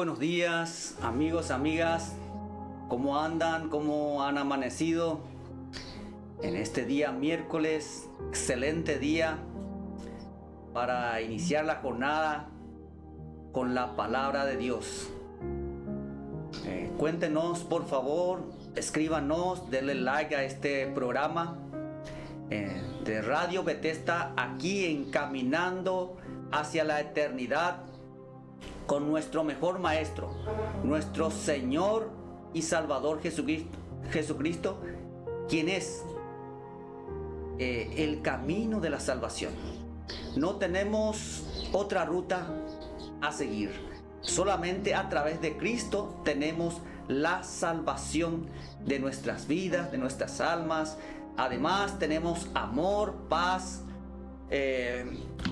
buenos días, amigos, amigas. ¿Cómo andan? ¿Cómo han amanecido? En este día miércoles, excelente día para iniciar la jornada con la palabra de Dios. Cuéntenos, por favor, escríbanos, denle like a este programa de Radio Bethesda, aquí encaminando hacia la eternidad con nuestro mejor maestro, nuestro Señor y Salvador Jesucristo, quien es el camino de la salvación. No tenemos otra ruta a seguir. Solamente a través de Cristo tenemos la salvación de nuestras vidas, de nuestras almas. Además tenemos amor, paz,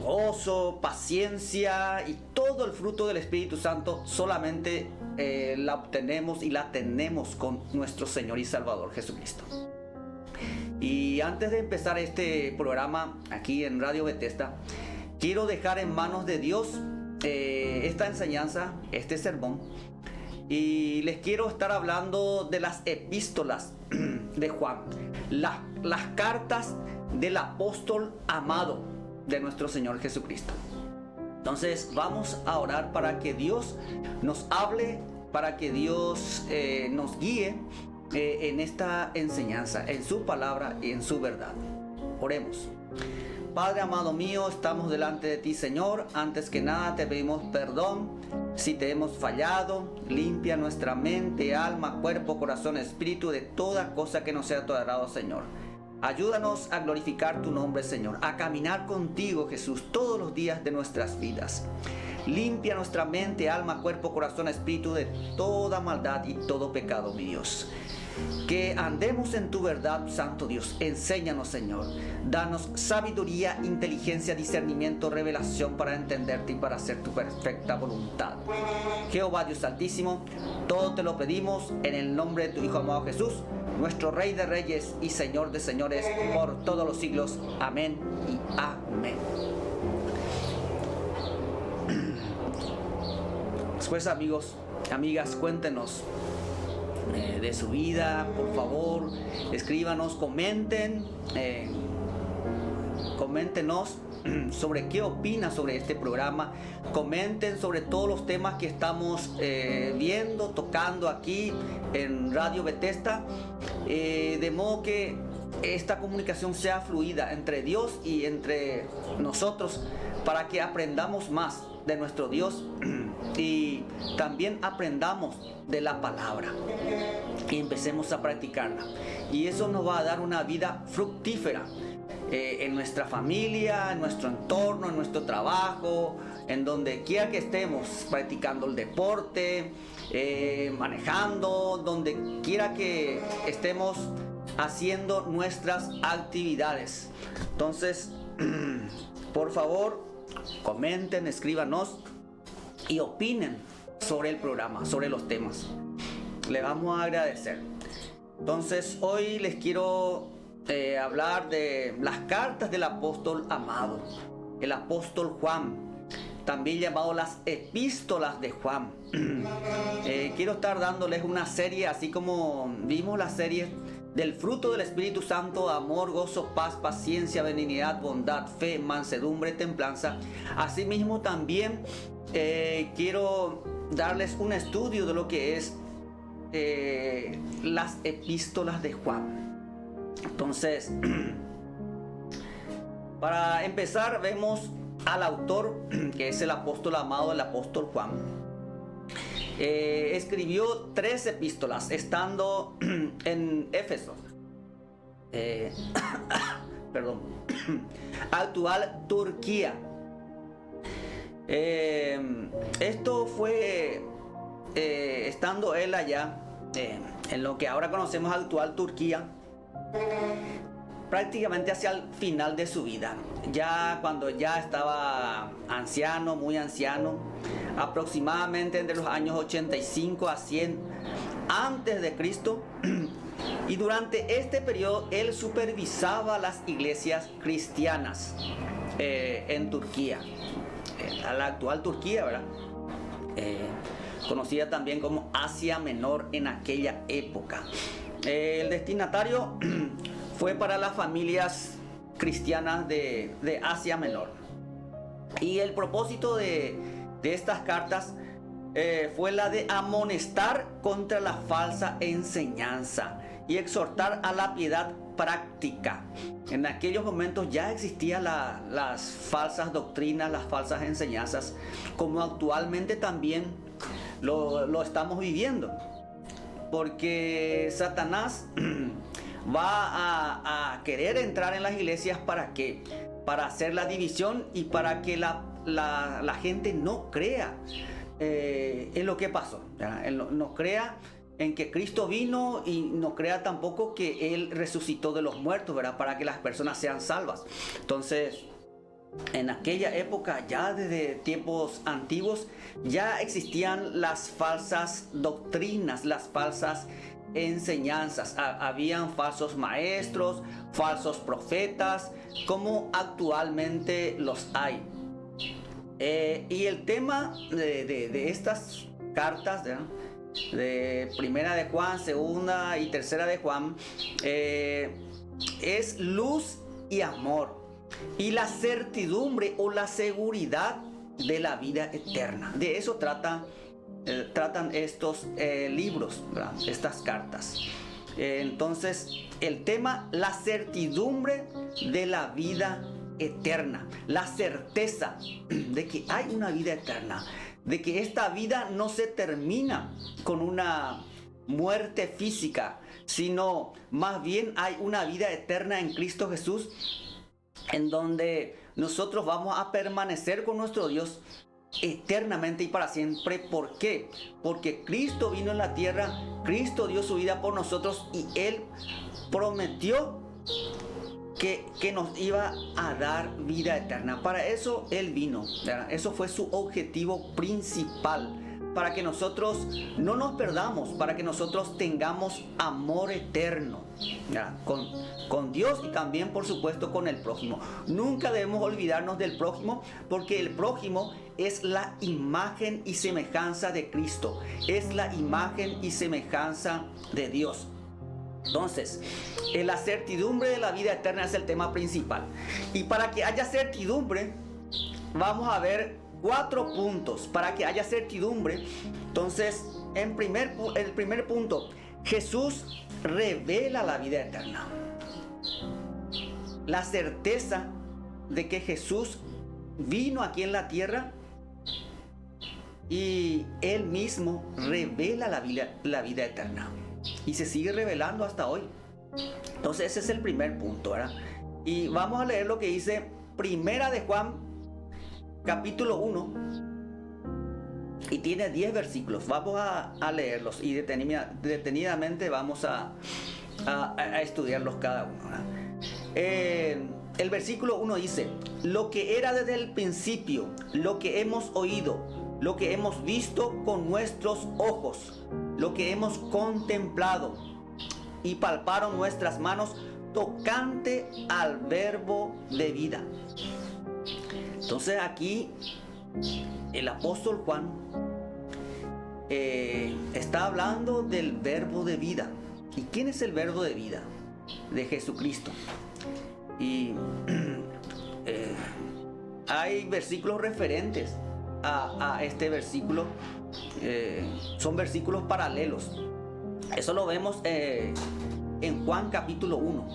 gozo, paciencia y todo el fruto del Espíritu Santo. Solamente la obtenemos y la tenemos con nuestro Señor y Salvador Jesucristo. Y antes de empezar este programa aquí en Radio Bethesda, quiero dejar en manos de Dios esta enseñanza, este sermón, y les quiero estar hablando de las epístolas de Juan, las cartas del apóstol amado de nuestro Señor Jesucristo. Entonces vamos a orar para que Dios nos hable, para que Dios nos guíe en esta enseñanza, en su palabra y en su verdad. Oremos. Padre amado mío, estamos delante de ti, Señor. Antes que nada te pedimos perdón si te hemos fallado. Limpia nuestra mente, alma, cuerpo, corazón, espíritu de toda cosa que no sea de tu agrado, Señor. Ayúdanos a glorificar tu nombre, Señor, a caminar contigo, Jesús, todos los días de nuestras vidas. Limpia nuestra mente, alma, cuerpo, corazón, espíritu de toda maldad y todo pecado, mi Dios. Que andemos en tu verdad, Santo Dios. Enséñanos, Señor. Danos sabiduría, inteligencia, discernimiento, revelación para entenderte y para hacer tu perfecta voluntad. Jehová Dios Altísimo, todo te lo pedimos en el nombre de tu Hijo amado Jesús, nuestro Rey de Reyes y Señor de Señores, por todos los siglos. Amén y amén. Después, amigos, amigas, cuéntenos de su vida, por favor, escríbanos, coméntenos sobre qué opinan sobre este programa. Comenten sobre todos los temas que estamos viendo, tocando aquí en Radio Bethesda, de modo que esta comunicación sea fluida entre Dios y entre nosotros, para que aprendamos más de nuestro Dios y también aprendamos de la palabra y empecemos a practicarla, y eso nos va a dar una vida fructífera en nuestra familia, en nuestro entorno, en nuestro trabajo, en donde quiera que estemos, practicando el deporte, manejando, donde quiera que estemos haciendo nuestras actividades. Entonces, por favor, comenten, escríbanos y opinen sobre el programa, sobre los temas. Le vamos a agradecer. Entonces, hoy les quiero hablar de las cartas del apóstol amado, el apóstol Juan, también llamado las epístolas de Juan. Quiero estar dándoles una serie, así como vimos la serie del fruto del Espíritu Santo: amor, gozo, paz, paciencia, benignidad, bondad, fe, mansedumbre, templanza. Asimismo también quiero darles un estudio de lo que es las epístolas de Juan. Entonces, para empezar, vemos al autor, que es el apóstol amado, el apóstol Juan. Escribió 3 epístolas estando en Éfeso, actual Turquía. Esto fue estando él allá en lo que ahora conocemos actual Turquía, prácticamente hacia el final de su vida, ya cuando ya estaba anciano, muy anciano, aproximadamente entre los años 85 a 100 antes de Cristo. Y durante este periodo él supervisaba las iglesias cristianas en Turquía, a la actual Turquía, ¿verdad? conocida también como Asia Menor en aquella época. El destinatario fue para las familias cristianas de Asia Menor. Y el propósito de estas cartas fue la de amonestar contra la falsa enseñanza y exhortar a la piedad práctica. En aquellos momentos ya existían las falsas doctrinas, las falsas enseñanzas, como actualmente también lo estamos viviendo. Porque Satanás va a querer entrar en las iglesias ¿para qué? Para hacer la división y para que la gente no crea en lo que pasó, no crea en que Cristo vino y no crea tampoco que Él resucitó de los muertos, ¿verdad? Para que las personas sean salvas. Entonces, en aquella época, ya desde tiempos antiguos, ya existían las falsas doctrinas, las falsas enseñanzas. Habían falsos maestros, falsos profetas, como actualmente los hay. Y el tema de estas cartas, ¿verdad?, de Primera de Juan, Segunda y Tercera de Juan, es luz y amor y la certidumbre o la seguridad de la vida eterna. De eso tratan estos libros, ¿verdad?, estas cartas. Entonces, el tema, la certidumbre de la vida eterna, la certeza de que hay una vida eterna, de que esta vida no se termina con una muerte física, sino más bien hay una vida eterna en Cristo Jesús, en donde nosotros vamos a permanecer con nuestro Dios eternamente y para siempre. ¿Por qué? Porque Cristo vino en la tierra, Cristo dio su vida por nosotros y Él prometió que nos iba a dar vida eterna. Para eso Él vino, ¿verdad? Eso fue su objetivo principal, para que nosotros no nos perdamos, para que nosotros tengamos amor eterno, ¿verdad?, con Dios y también, por supuesto, con el prójimo. Nunca debemos olvidarnos del prójimo, porque el prójimo es la imagen y semejanza de Cristo, es la imagen y semejanza de Dios. Entonces, la certidumbre de la vida eterna es el tema principal. Y para que haya certidumbre, vamos a ver 4 puntos. Para que haya certidumbre, entonces, el primer punto, Jesús revela la vida eterna. La certeza de que Jesús vino aquí en la tierra y Él mismo revela la vida eterna. Y se sigue revelando hasta hoy. Entonces ese es el primer punto, ¿verdad? Y vamos a leer lo que dice Primera de Juan, capítulo 1. Y tiene 10 versículos. Vamos a leerlos y detenidamente vamos a estudiarlos cada uno, ¿verdad? El versículo 1 dice: lo que era desde el principio, lo que hemos oído, lo que hemos visto con nuestros ojos, lo que hemos contemplado y palparon nuestras manos tocante al verbo de vida. Entonces aquí el apóstol Juan está hablando del verbo de vida. ¿Y quién es el verbo de vida? De Jesucristo. Y hay versículos referentes a este versículo. Son versículos paralelos. Eso lo vemos en Juan capítulo 1,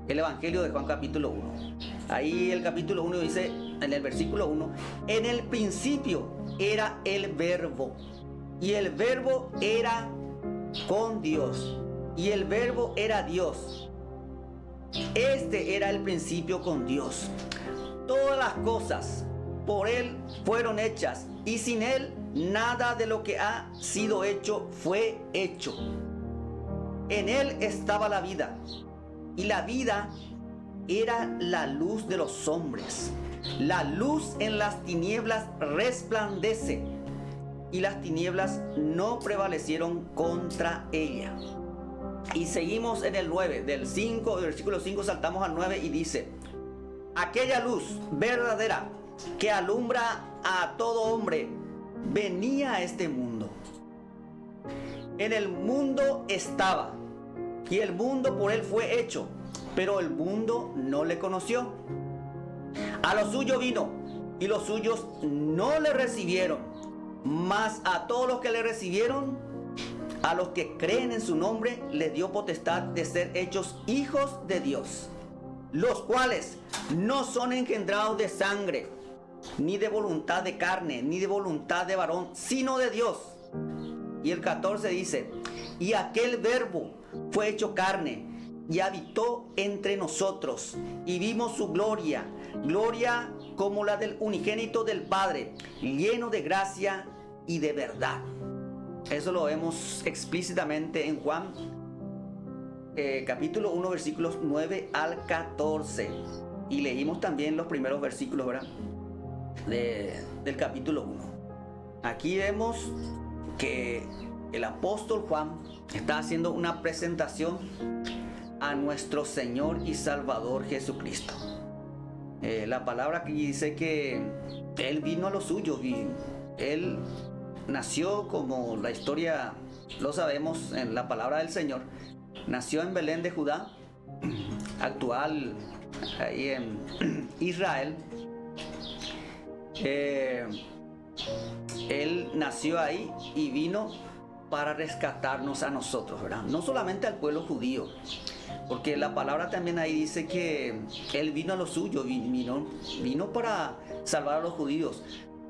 el Evangelio de Juan capítulo 1. Ahí el capítulo 1 dice, en el versículo 1: en el principio era el verbo, y el verbo era con Dios, y el verbo era Dios. Este era el principio con Dios. Todas las cosas por Él fueron hechas, y sin Él nada de lo que ha sido hecho fue hecho. En Él estaba la vida, y la vida era la luz de los hombres. La luz en las tinieblas resplandece, y las tinieblas no prevalecieron contra ella. Y seguimos en el 9, del versículo 5 saltamos al 9 y dice: aquella luz verdadera que alumbra a todo hombre venía a este mundo. En el mundo estaba, y el mundo por él fue hecho, pero el mundo no le conoció. A lo suyo vino, y los suyos no le recibieron. Mas a todos los que le recibieron, a los que creen en su nombre, les dio potestad de ser hechos hijos de Dios, los cuales no son engendrados de sangre, ni de voluntad de carne, ni de voluntad de varón, sino de Dios. Y el 14 dice: y aquel verbo fue hecho carne y habitó entre nosotros, y vimos su gloria, gloria como la del unigénito del Padre, lleno de gracia y de verdad. Eso lo vemos explícitamente en Juan capítulo 1, versículos 9 al 14. Y leímos también los primeros versículos, ¿verdad?, del capítulo 1. Aquí vemos que el apóstol Juan está haciendo una presentación a nuestro Señor y Salvador Jesucristo. La palabra aquí dice que Él vino a los suyos y Él nació, como la historia lo sabemos en la palabra del Señor, nació en Belén de Judá, actual ahí en Israel. Él nació ahí y vino para rescatarnos a nosotros, ¿verdad? No solamente al pueblo judío, porque la palabra también ahí dice que Él vino a los suyos, vino para salvar a los judíos,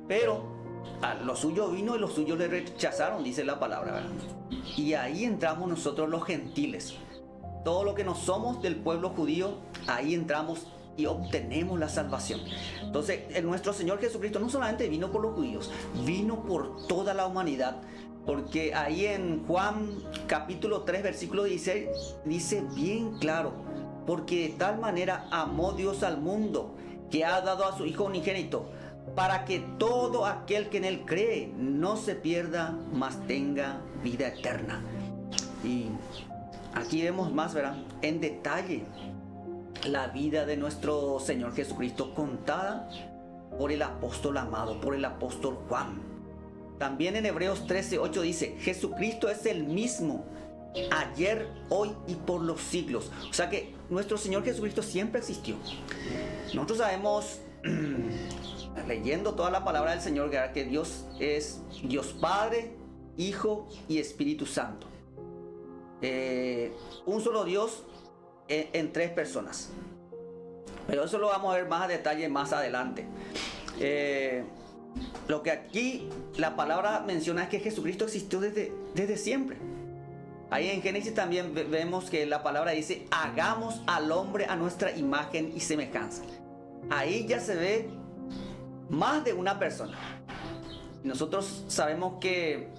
pero a los suyos vino y los suyos le rechazaron, dice la palabra, ¿verdad? Y ahí entramos nosotros los gentiles, todo lo que no somos del pueblo judío, ahí entramos y obtenemos la salvación. Entonces, nuestro Señor Jesucristo no solamente vino por los judíos, vino por toda la humanidad, porque ahí en Juan capítulo 3, versículo 16, dice bien claro: porque de tal manera amó Dios al mundo, que ha dado a su Hijo unigénito, para que todo aquel que en Él cree no se pierda, mas tenga vida eterna. Y aquí vemos más, ¿verdad?, en detalle la vida de nuestro Señor Jesucristo, contada por el apóstol amado, por el apóstol Juan. También en Hebreos 13:8 dice: Jesucristo es el mismo ayer, hoy y por los siglos. O sea que nuestro Señor Jesucristo siempre existió. Nosotros sabemos, leyendo toda la palabra del Señor, que Dios es Dios Padre, Hijo y Espíritu Santo. Un solo Dios en tres personas. Pero eso lo vamos a ver más a detalle más adelante. Lo que aquí la palabra menciona es que Jesucristo existió desde siempre. Ahí en Génesis también vemos que la palabra dice: hagamos al hombre a nuestra imagen y semejanza. Ahí ya se ve más de una persona. Nosotros sabemos que,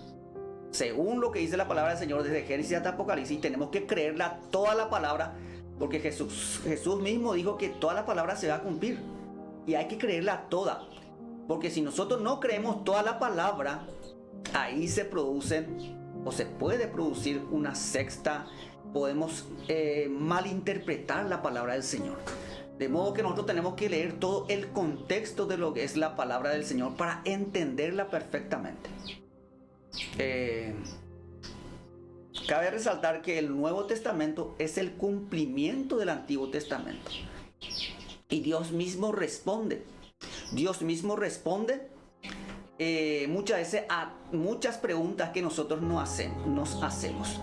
según lo que dice la palabra del Señor desde Génesis hasta Apocalipsis, tenemos que creerla toda la palabra, porque Jesús mismo dijo que toda la palabra se va a cumplir y hay que creerla toda, porque si nosotros no creemos toda la palabra, ahí se producen o se puede producir una secta. Podemos malinterpretar la palabra del Señor, de modo que nosotros tenemos que leer todo el contexto de lo que es la palabra del Señor para entenderla perfectamente. Cabe resaltar que el Nuevo Testamento es el cumplimiento del Antiguo Testamento. Y Dios mismo responde. Muchas veces a muchas preguntas que nosotros nos hacemos.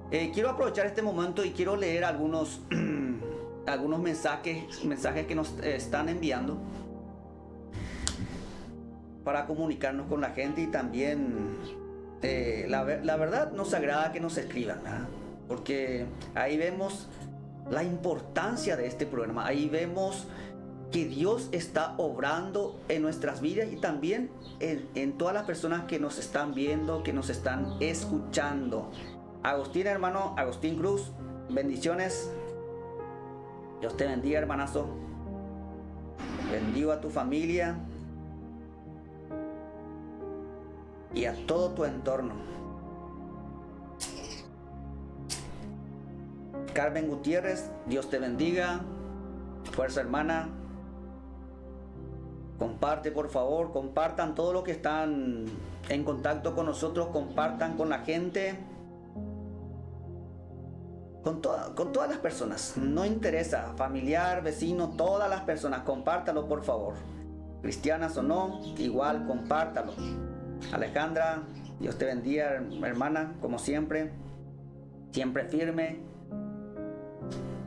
Quiero aprovechar este momento y quiero leer algunos mensajes que nos están enviando para comunicarnos con la gente. Y también la verdad nos agrada que nos escriban, ¿verdad? Porque ahí vemos la importancia de este programa. Ahí vemos que Dios está obrando en nuestras vidas y también en todas las personas que nos están viendo, que nos están escuchando. Agustín, hermano Agustín Cruz, bendiciones. Dios te bendiga, hermanazo. Bendigo a tu familia y a todo tu entorno. Carmen Gutiérrez, Dios te bendiga. Fuerza, hermana. Comparte, por favor, compartan todo lo que están en contacto con nosotros, compartan con la gente, con todas las personas, no interesa, familiar, vecino, todas las personas, compártalo por favor, cristianas o no, igual compártalo. Alejandra, Dios te bendiga, hermana, como siempre, siempre firme.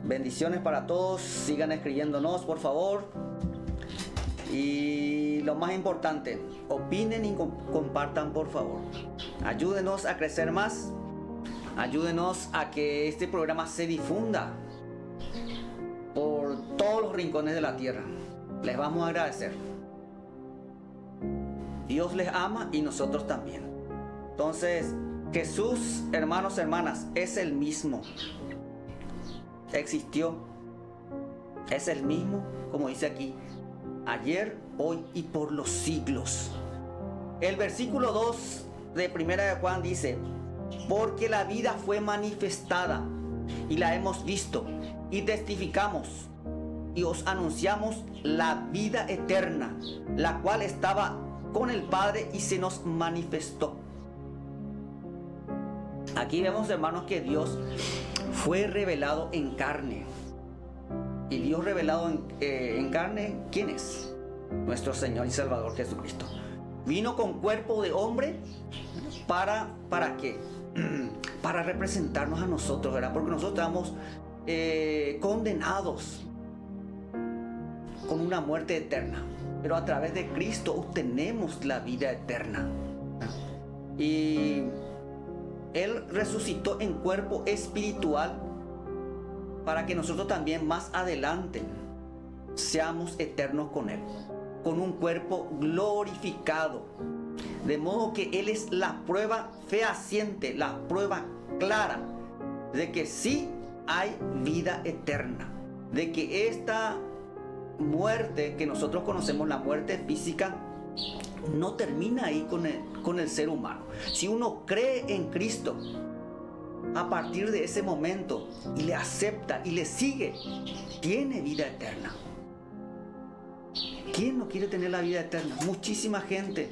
Bendiciones para todos, sigan escribiéndonos por favor. Y lo más importante, opinen y compartan por favor. Ayúdenos a crecer más. Ayúdenos a que este programa se difunda por todos los rincones de la tierra. Les vamos a agradecer. Dios les ama y nosotros también. Entonces, Jesús, hermanos, hermanas, es el mismo. Existió. Es el mismo, como dice aquí, ayer, hoy y por los siglos. El versículo 2 de 1 de Juan dice: porque la vida fue manifestada y la hemos visto y testificamos y os anunciamos la vida eterna, la cual estaba con el Padre y se nos manifestó. Aquí vemos, hermanos, que Dios fue revelado en carne. Y Dios revelado en carne, ¿quién es? Nuestro Señor y Salvador Jesucristo. Vino con cuerpo de hombre ¿para qué? Para representarnos a nosotros, ¿verdad? Porque nosotros estamos condenados con una muerte eterna. Pero a través de Cristo obtenemos la vida eterna. Y Él resucitó en cuerpo espiritual para que nosotros también más adelante seamos eternos con Él, con un cuerpo glorificado. De modo que Él es la prueba fehaciente, la prueba clara de que sí hay vida eterna, de que esta muerte que nosotros conocemos, la muerte física, no termina ahí con el ser humano. Si uno cree en Cristo, a partir de ese momento, y le acepta y le sigue, tiene vida eterna. ¿Quién no quiere tener la vida eterna? Muchísima gente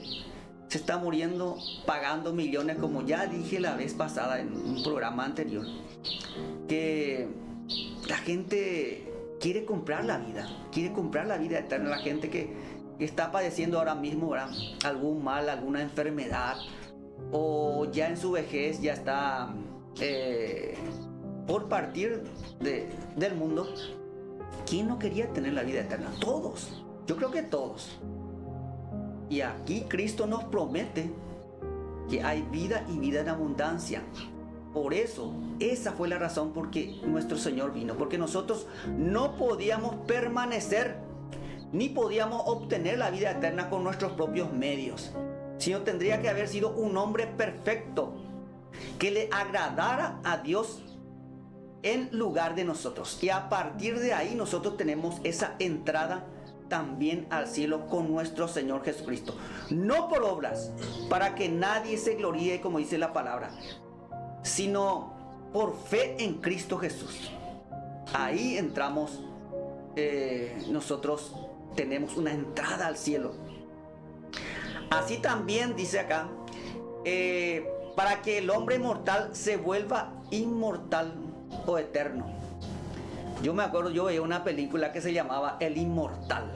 se está muriendo pagando millones, como ya dije la vez pasada en un programa anterior, que la gente quiere comprar la vida eterna. La gente que está padeciendo ahora mismo, ¿verdad?, algún mal, alguna enfermedad, o ya en su vejez ya está por partir del mundo. ¿Quién no quería tener la vida eterna? Todos, yo creo que todos. Y aquí Cristo nos promete que hay vida y vida en abundancia. Por eso, esa fue la razón por que nuestro Señor vino, porque nosotros no podíamos permanecer ni podíamos obtener la vida eterna con nuestros propios medios, sino tendría que haber sido un hombre perfecto que le agradara a Dios en lugar de nosotros. Y a partir de ahí nosotros tenemos esa entrada también al cielo con nuestro Señor Jesucristo. No por obras, para que nadie se gloríe, como dice la palabra, sino por fe en Cristo Jesús. Ahí entramos, nosotros tenemos una entrada al cielo. Así también dice acá, para que el hombre mortal se vuelva inmortal o eterno. Yo me acuerdo, yo veía una película que se llamaba El Inmortal,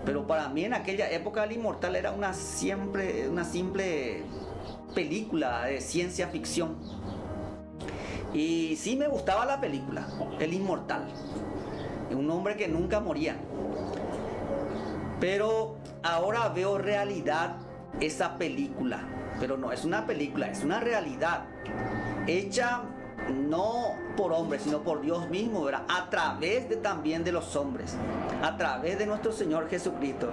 pero para mí en aquella época El Inmortal era una simple película de ciencia ficción. Y sí me gustaba la película El Inmortal, un hombre que nunca moría. Pero ahora veo realidad esa película, pero no es una película, es una realidad hecha no por hombres, sino por Dios mismo, ¿verdad? A través también de los hombres, a través de nuestro Señor Jesucristo.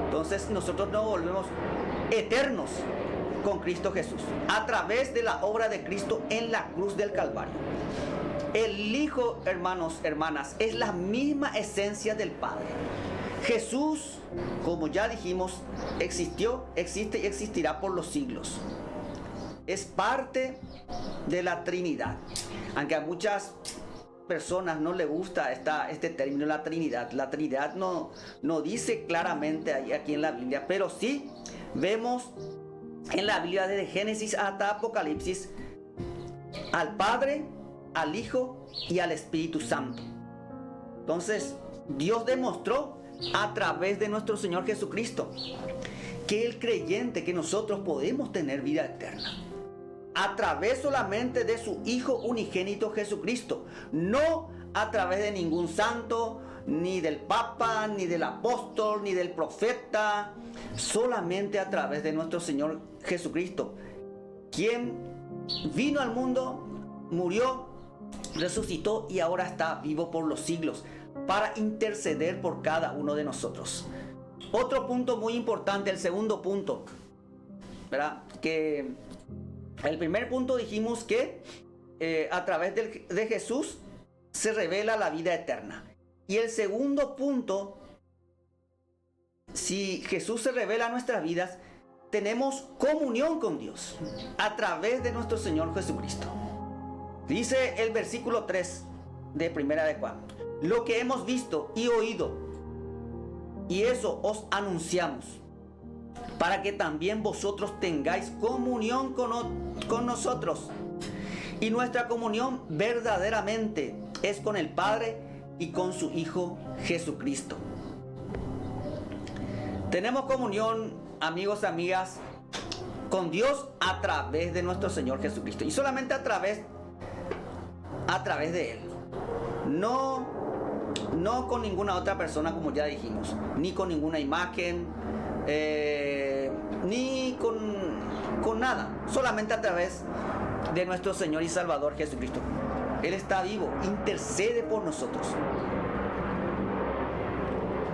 Entonces nosotros nos volvemos eternos con Cristo Jesús, a través de la obra de Cristo en la cruz del Calvario. El Hijo, hermanos, hermanas, es la misma esencia del Padre. Jesús, como ya dijimos, existió, existe y existirá por los siglos. Es parte de la Trinidad. Aunque a muchas personas no les gusta este término, la Trinidad. La Trinidad no dice claramente aquí en la Biblia, pero sí vemos en la Biblia desde Génesis hasta Apocalipsis al Padre, al Hijo y al Espíritu Santo. Entonces, Dios demostró a través de nuestro Señor Jesucristo que el creyente, que nosotros podemos tener vida eterna a través solamente de su Hijo unigénito Jesucristo, no a través de ningún santo, ni del Papa, ni del apóstol, ni del profeta, solamente a través de nuestro Señor Jesucristo, quien vino al mundo, murió, resucitó y ahora está vivo por los siglos para interceder por cada uno de nosotros. Otro punto muy importante, el segundo punto, ¿verdad? Que el primer punto dijimos que a través de Jesús se revela la vida eterna. Y el segundo punto, si Jesús se revela a nuestras vidas, tenemos comunión con Dios a través de nuestro Señor Jesucristo. Dice el versículo 3 de Primera de Juan: lo que hemos visto y oído, y eso os anunciamos, para que también vosotros tengáis comunión con nosotros. Y nuestra comunión verdaderamente es con el Padre y con su Hijo Jesucristo. Tenemos comunión, amigos, amigas, con Dios a través de nuestro Señor Jesucristo. Y solamente a través de Él. No con ninguna otra persona, como ya dijimos. Ni con ninguna imagen. Ni con nada. Solamente a través de nuestro Señor y Salvador Jesucristo. Él está vivo, intercede por nosotros.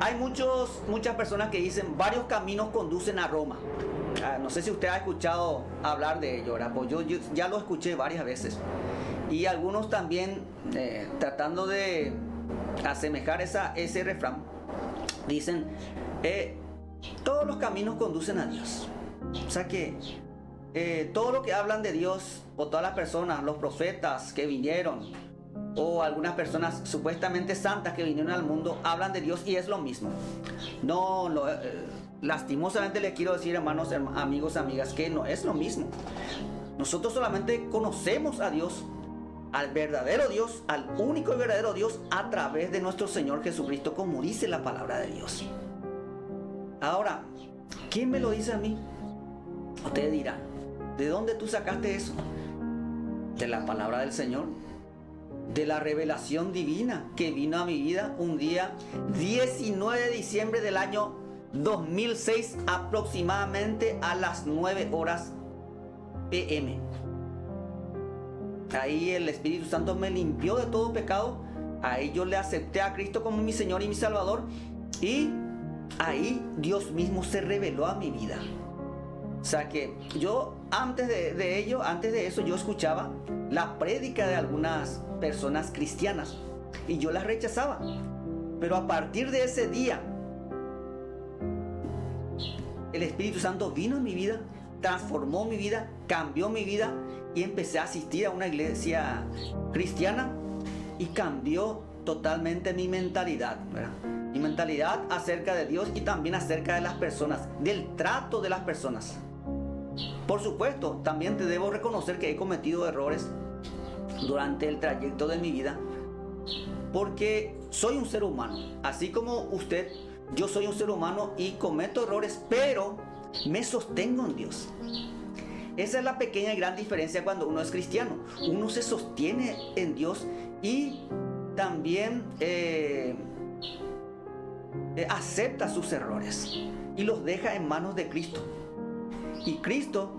Hay muchas personas que dicen varios caminos conducen a Roma. No sé si usted ha escuchado hablar de ello, ¿verdad? Pues yo ya lo escuché varias veces. Y algunos también, tratando de asemejar ese refrán, dicen, todos los caminos conducen a Dios. O sea que todo lo que hablan de Dios, o todas las personas, los profetas que vinieron, o algunas personas supuestamente santas que vinieron al mundo, hablan de Dios y es lo mismo. Lastimosamente les quiero decir, hermanos, amigos, amigas, que no es lo mismo. Nosotros solamente conocemos a Dios, al verdadero Dios, al único y verdadero Dios, a través de nuestro Señor Jesucristo, como dice la palabra de Dios. Ahora, ¿quién me lo dice a mí? Ustedes dirán, ¿de dónde tú sacaste eso? De la palabra del Señor, de la revelación divina que vino a mi vida un día 19 de diciembre del año 2006, aproximadamente a las 9 horas p.m. Ahí el Espíritu Santo me limpió de todo pecado. Ahí yo le acepté a Cristo como mi Señor y mi Salvador, y ahí Dios mismo se reveló a mi vida. O sea que yo antes de eso yo escuchaba la prédica de algunas personas cristianas y yo las rechazaba. Pero a partir de ese día el Espíritu Santo vino en mi vida, transformó mi vida, cambió mi vida, y empecé a asistir a una iglesia cristiana y cambió totalmente mi mentalidad, ¿verdad? Mi mentalidad acerca de Dios y también acerca de las personas, del trato de las personas. Por supuesto, también te debo reconocer que he cometido errores durante el trayecto de mi vida, porque soy un ser humano, así como usted. Yo soy un ser humano y cometo errores, pero me sostengo en Dios. Esa es la pequeña y gran diferencia cuando uno es cristiano. Uno se sostiene en Dios y también acepta sus errores y los deja en manos de Cristo. Y Cristo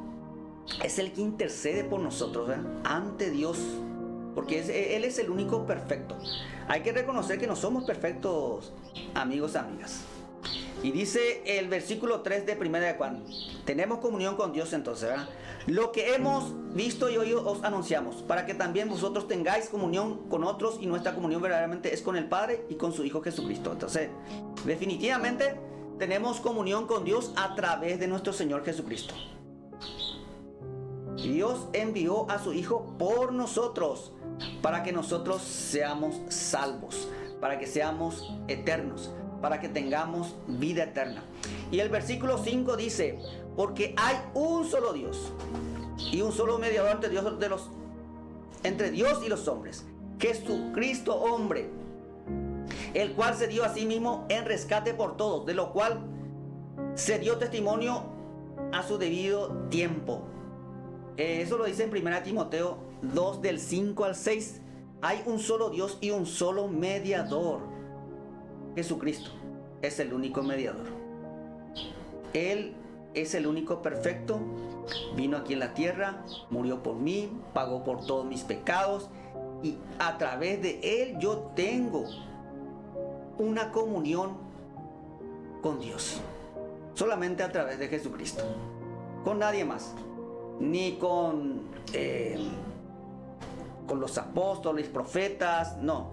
es el que intercede por nosotros, ¿verdad?, ante Dios, porque Él es el único perfecto. Hay que reconocer que no somos perfectos, amigos, amigas. Y dice el versículo 3 de Primera de Juan: tenemos comunión con Dios entonces, ¿verdad? Lo que hemos visto y oído os anunciamos, para que también vosotros tengáis comunión con otros, y nuestra comunión verdaderamente es con el Padre y con su Hijo Jesucristo. Entonces, definitivamente tenemos comunión con Dios a través de nuestro Señor Jesucristo. Dios envió a su Hijo por nosotros, para que nosotros seamos salvos, para que seamos eternos, para que tengamos vida eterna. Y el versículo 5 dice, porque hay un solo Dios y un solo mediador entre Dios y los hombres, Jesucristo hombre, el cual se dio a sí mismo en rescate por todos, de lo cual se dio testimonio a su debido tiempo. Eso lo dice en 1 Timoteo 2 del 5 al 6. Hay un solo Dios y un solo mediador. Jesucristo es el único mediador. Él es el único perfecto. Vino aquí en la tierra, murió por mí, pagó por todos mis pecados. Y a través de Él yo tengo una comunión con Dios. Solamente a través de Jesucristo. Con nadie más. Ni con los apóstoles, profetas, no.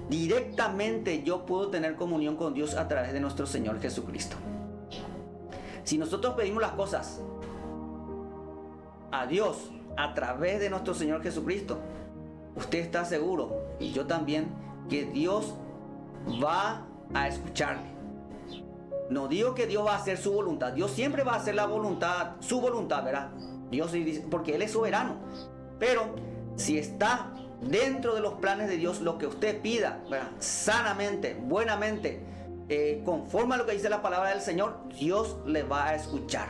Directamente yo puedo tener comunión con Dios a través de nuestro Señor Jesucristo. Si nosotros pedimos las cosas a Dios a través de nuestro Señor Jesucristo, usted está seguro, y yo también, que Dios va a escucharle. No digo que Dios va a hacer su voluntad. Dios siempre va a hacer la voluntad, su voluntad, ¿verdad? Dios dice, porque Él es soberano. Pero si está dentro de los planes de Dios, lo que usted pida, ¿verdad?, sanamente, buenamente, conforme a lo que dice la palabra del Señor, Dios le va a escuchar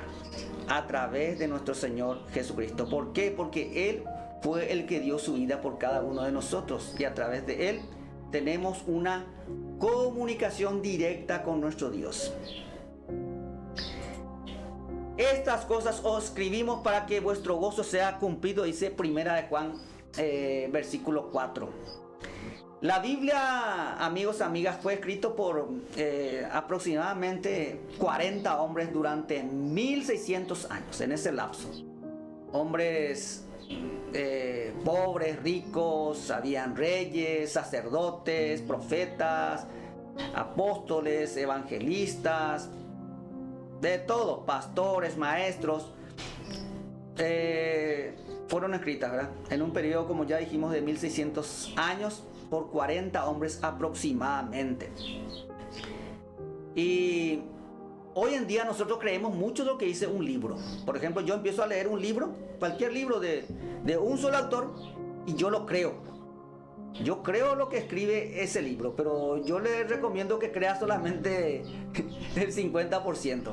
a través de nuestro Señor Jesucristo. ¿Por qué? Porque Él fue el que dio su vida por cada uno de nosotros, y a través de Él tenemos una comunicación directa con nuestro Dios. Estas cosas os escribimos para que vuestro gozo sea cumplido, dice 1 de Juan versículo 4. La Biblia, amigos, amigas, fue escrito por aproximadamente 40 hombres durante 1600 años, en ese lapso. Hombres pobres, ricos, habían reyes, sacerdotes, profetas, apóstoles, evangelistas, de todo, pastores, maestros, fueron escritas, ¿verdad?, en un periodo, como ya dijimos, de 1600 años por 40 hombres aproximadamente. Y hoy en día nosotros creemos mucho lo que dice un libro. Por ejemplo, yo empiezo a leer un libro, cualquier libro de un solo autor, y yo lo creo. Yo creo lo que escribe ese libro, pero yo le recomiendo que crea solamente el 50%.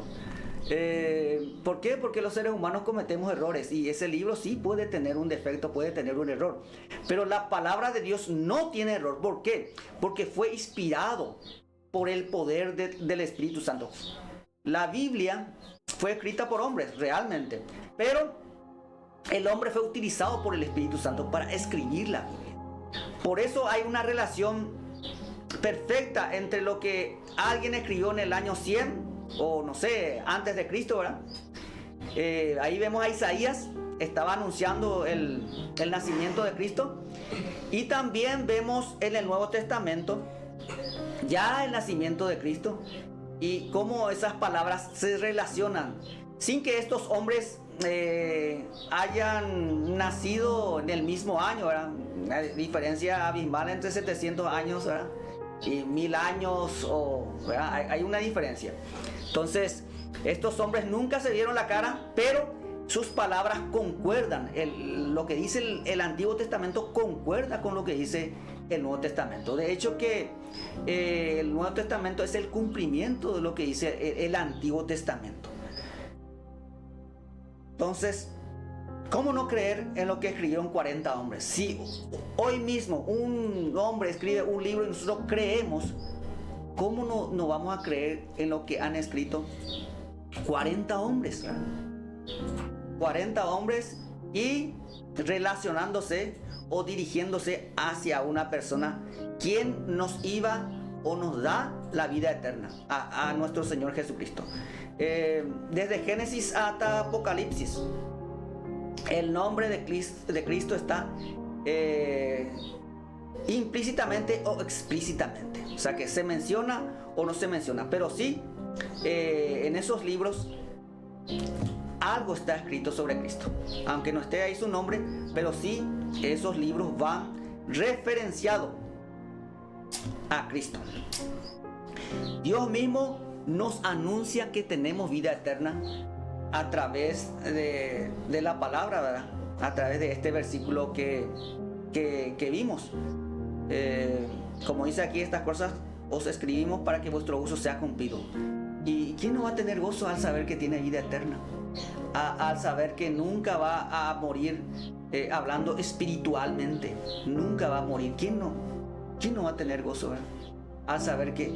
¿Por qué? Porque los seres humanos cometemos errores, y ese libro sí puede tener un defecto, puede tener un error. Pero la palabra de Dios no tiene error. ¿Por qué? Porque fue inspirado por el poder del Espíritu Santo. La Biblia fue escrita por hombres, realmente, pero el hombre fue utilizado por el Espíritu Santo para escribir la Biblia. Por eso hay una relación perfecta entre lo que alguien escribió en el año 100, o no sé, antes de Cristo, ¿verdad? Ahí vemos a Isaías, estaba anunciando el nacimiento de Cristo. Y también vemos en el Nuevo Testamento ya el nacimiento de Cristo, y cómo esas palabras se relacionan sin que estos hombres hayan nacido en el mismo año, ¿verdad? Una diferencia abismal entre 700 años, ¿verdad?, y 1000 años, ¿verdad? Hay una diferencia. Entonces, estos hombres nunca se vieron la cara, pero sus palabras concuerdan. Lo que dice el Antiguo Testamento concuerda con lo que dice el Nuevo Testamento. De hecho, que el Nuevo Testamento es el cumplimiento de lo que dice el Antiguo Testamento. Entonces, ¿cómo no creer en lo que escribieron 40 hombres? Si hoy mismo un hombre escribe un libro y nosotros creemos, ¿cómo no vamos a creer en lo que han escrito 40 hombres? 40 hombres, y relacionándose o dirigiéndose hacia una persona quien nos iba o nos da la vida eterna, a nuestro Señor Jesucristo. Desde Génesis hasta Apocalipsis, el nombre de Cristo está implícitamente o explícitamente, o sea que se menciona o no se menciona, pero sí en esos libros algo está escrito sobre Cristo. Aunque no esté ahí su nombre, pero sí esos libros van referenciados a Cristo. Dios mismo nos anuncia que tenemos vida eterna a través de la palabra, ¿verdad? A través de este versículo que vimos. Como dice aquí, estas cosas os escribimos para que vuestro gozo sea cumplido. ¿Y quién no va a tener gozo al saber que tiene vida eterna? Al saber que nunca va a morir, hablando espiritualmente, nunca va a morir. ¿Quién no va a tener gozo, verdad? Al saber que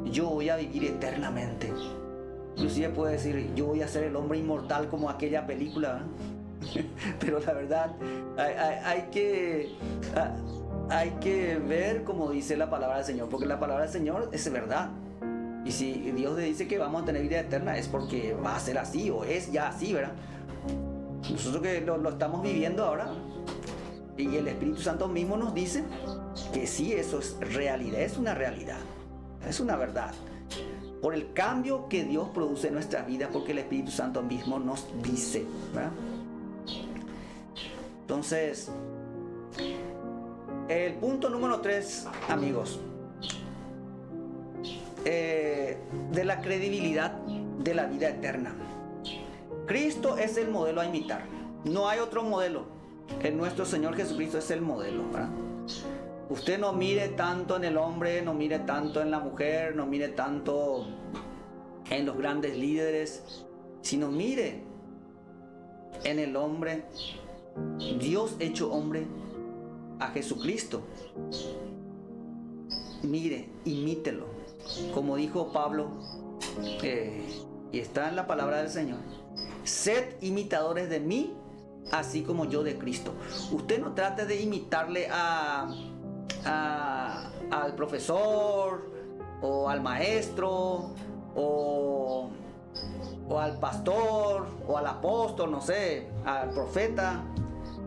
yo voy a vivir eternamente. Inclusive puede decir, yo voy a ser el hombre inmortal como aquella película, ¿verdad? Pero la verdad, hay que ver como dice la palabra del Señor, porque la palabra del Señor es verdad. Y si Dios le dice que vamos a tener vida eterna, es porque va a ser así, o es ya así, ¿verdad? Nosotros que lo estamos viviendo ahora, y el Espíritu Santo mismo nos dice que sí, eso es realidad, es una realidad, es una verdad. Por el cambio que Dios produce en nuestra vida, porque el Espíritu Santo mismo nos dice, ¿verdad? Entonces, el punto número 3, amigos, de la credibilidad de la vida eterna. Cristo es el modelo a imitar. No hay otro modelo. El nuestro Señor Jesucristo es el modelo, ¿verdad? Usted no mire tanto en el hombre, no mire tanto en la mujer, no mire tanto en los grandes líderes, sino mire en el hombre, Dios hecho hombre, a Jesucristo. Mire, imítelo. Como dijo Pablo, y está en la palabra del Señor: sed imitadores de mí, así como yo de Cristo. Usted no trate de imitarle al profesor, o al maestro, o al pastor, o al apóstol, no sé, al profeta,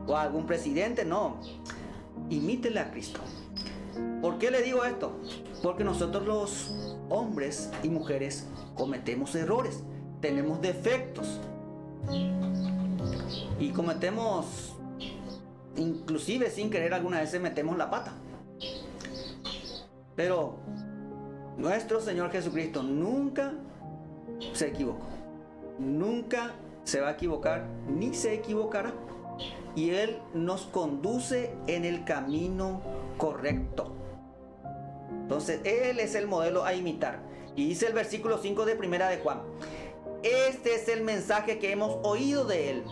o a algún presidente. No, imítele a Cristo. ¿Por qué le digo esto? Porque nosotros los hombres y mujeres cometemos errores, tenemos defectos y cometemos, inclusive sin querer, algunas veces metemos la pata. Pero nuestro Señor Jesucristo nunca se equivocó, nunca se va a equivocar, ni se equivocará, y Él nos conduce en el camino correcto. Entonces Él es el modelo a imitar. Y dice el versículo 5 de Primera de Juan: este es el mensaje que hemos oído de Él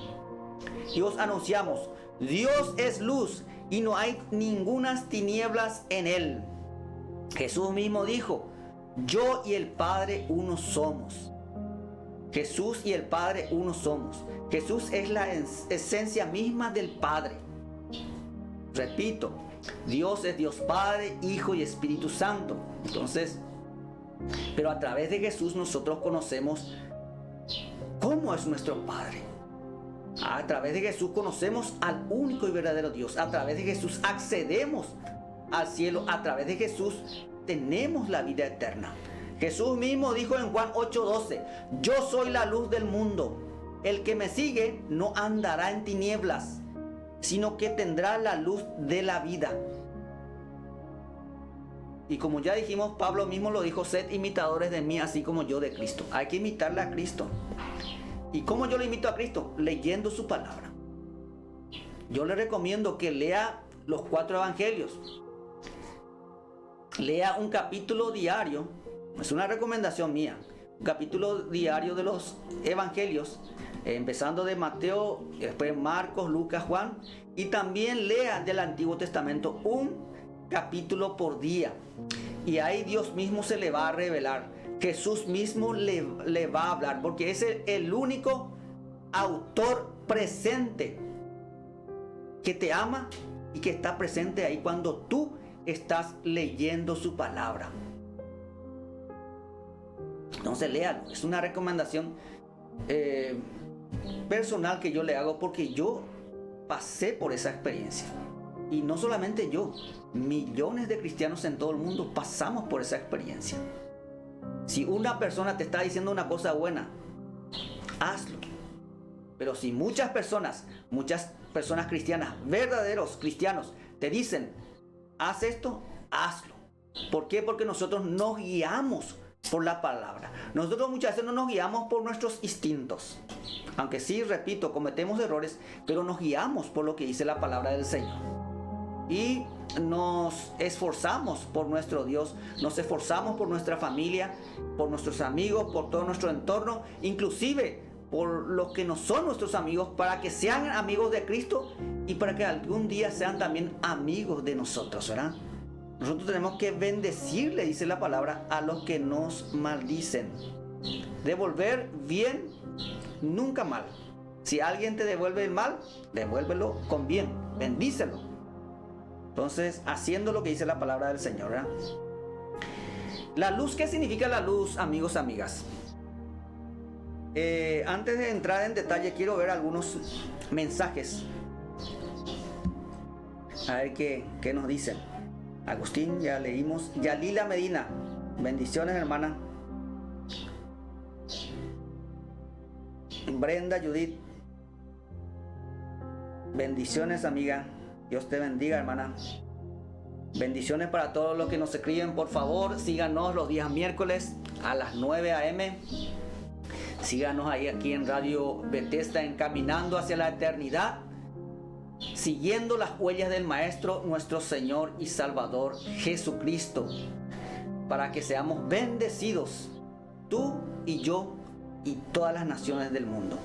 y os anunciamos: Dios es luz y no hay ningunas tinieblas en Él. Jesús mismo dijo: yo y el Padre uno somos. Jesús y el Padre uno somos. Jesús es la esencia misma del Padre. Repito, Dios es Dios Padre, Hijo y Espíritu Santo. Entonces, pero a través de Jesús nosotros conocemos cómo es nuestro Padre. A través de Jesús conocemos al único y verdadero Dios. A través de Jesús accedemos al cielo. A través de Jesús tenemos la vida eterna. Jesús mismo dijo en Juan 8:12: yo soy la luz del mundo. El que me sigue no andará en tinieblas, sino que tendrá la luz de la vida. Y como ya dijimos, Pablo mismo lo dijo: sed imitadores de mí, así como yo de Cristo. Hay que imitarle a Cristo. ¿Y cómo yo le imito a Cristo? Leyendo su palabra. Yo le recomiendo que lea los 4 evangelios. Lea un capítulo diario. Es una recomendación mía. Un capítulo diario de los evangelios, empezando de Mateo, después Marcos, Lucas, Juan. Y también lea del Antiguo Testamento un capítulo por día. Y ahí Dios mismo se le va a revelar. Jesús mismo le va a hablar, porque es el único autor presente que te ama y que está presente ahí cuando tú estás leyendo su palabra. Entonces léalo. Es una recomendación personal que yo le hago, porque yo pasé por esa experiencia. Y no solamente yo, millones de cristianos en todo el mundo pasamos por esa experiencia. Si una persona te está diciendo una cosa buena, hazlo. Pero si muchas personas cristianas, verdaderos cristianos, te dicen, haz esto, hazlo. ¿Por qué? Porque nosotros nos guiamos por la palabra. Nosotros muchas veces no nos guiamos por nuestros instintos. Aunque sí, repito, cometemos errores, pero nos guiamos por lo que dice la palabra del Señor. Y nos esforzamos por nuestro Dios, nos esforzamos por nuestra familia, por nuestros amigos, por todo nuestro entorno, inclusive por los que no son nuestros amigos, para que sean amigos de Cristo y para que algún día sean también amigos de nosotros, ¿verdad? Nosotros tenemos que bendecirle, dice la palabra, a los que nos maldicen. Devolver bien, nunca mal. Si alguien te devuelve el mal, devuélvelo con bien, bendícelo. Entonces, haciendo lo que dice la palabra del Señor, ¿verdad? La luz, ¿qué significa la luz, amigos, amigas? Antes de entrar en detalle, quiero ver algunos mensajes. A ver qué nos dicen. Agustín, ya leímos. Yalila Medina, bendiciones, hermana. Brenda Judith, bendiciones, amiga. Dios te bendiga, hermana. Bendiciones para todos los que nos escriben. Por favor, síganos los días miércoles a las 9 a.m. Síganos ahí aquí en Radio Bethesda, encaminando hacia la eternidad, siguiendo las huellas del Maestro, nuestro Señor y Salvador Jesucristo, para que seamos bendecidos, tú y yo y todas las naciones del mundo.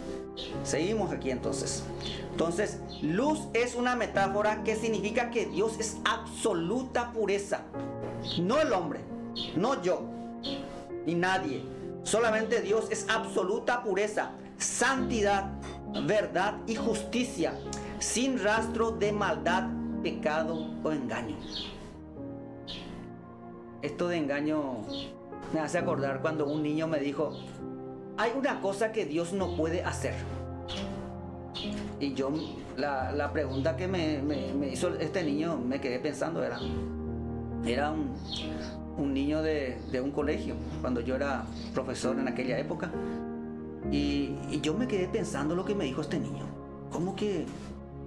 Seguimos aquí entonces. Entonces, luz es una metáfora que significa que Dios es absoluta pureza. No el hombre, no yo, ni nadie. Solamente Dios es absoluta pureza, santidad, verdad y justicia, sin rastro de maldad, pecado o engaño. Esto de engaño me hace acordar cuando un niño me dijo, hay una cosa que Dios no puede hacer. Y yo, la pregunta que me hizo este niño, me quedé pensando, era un niño de un colegio, cuando yo era profesor en aquella época. Y yo me quedé pensando lo que me dijo este niño. ¿Cómo que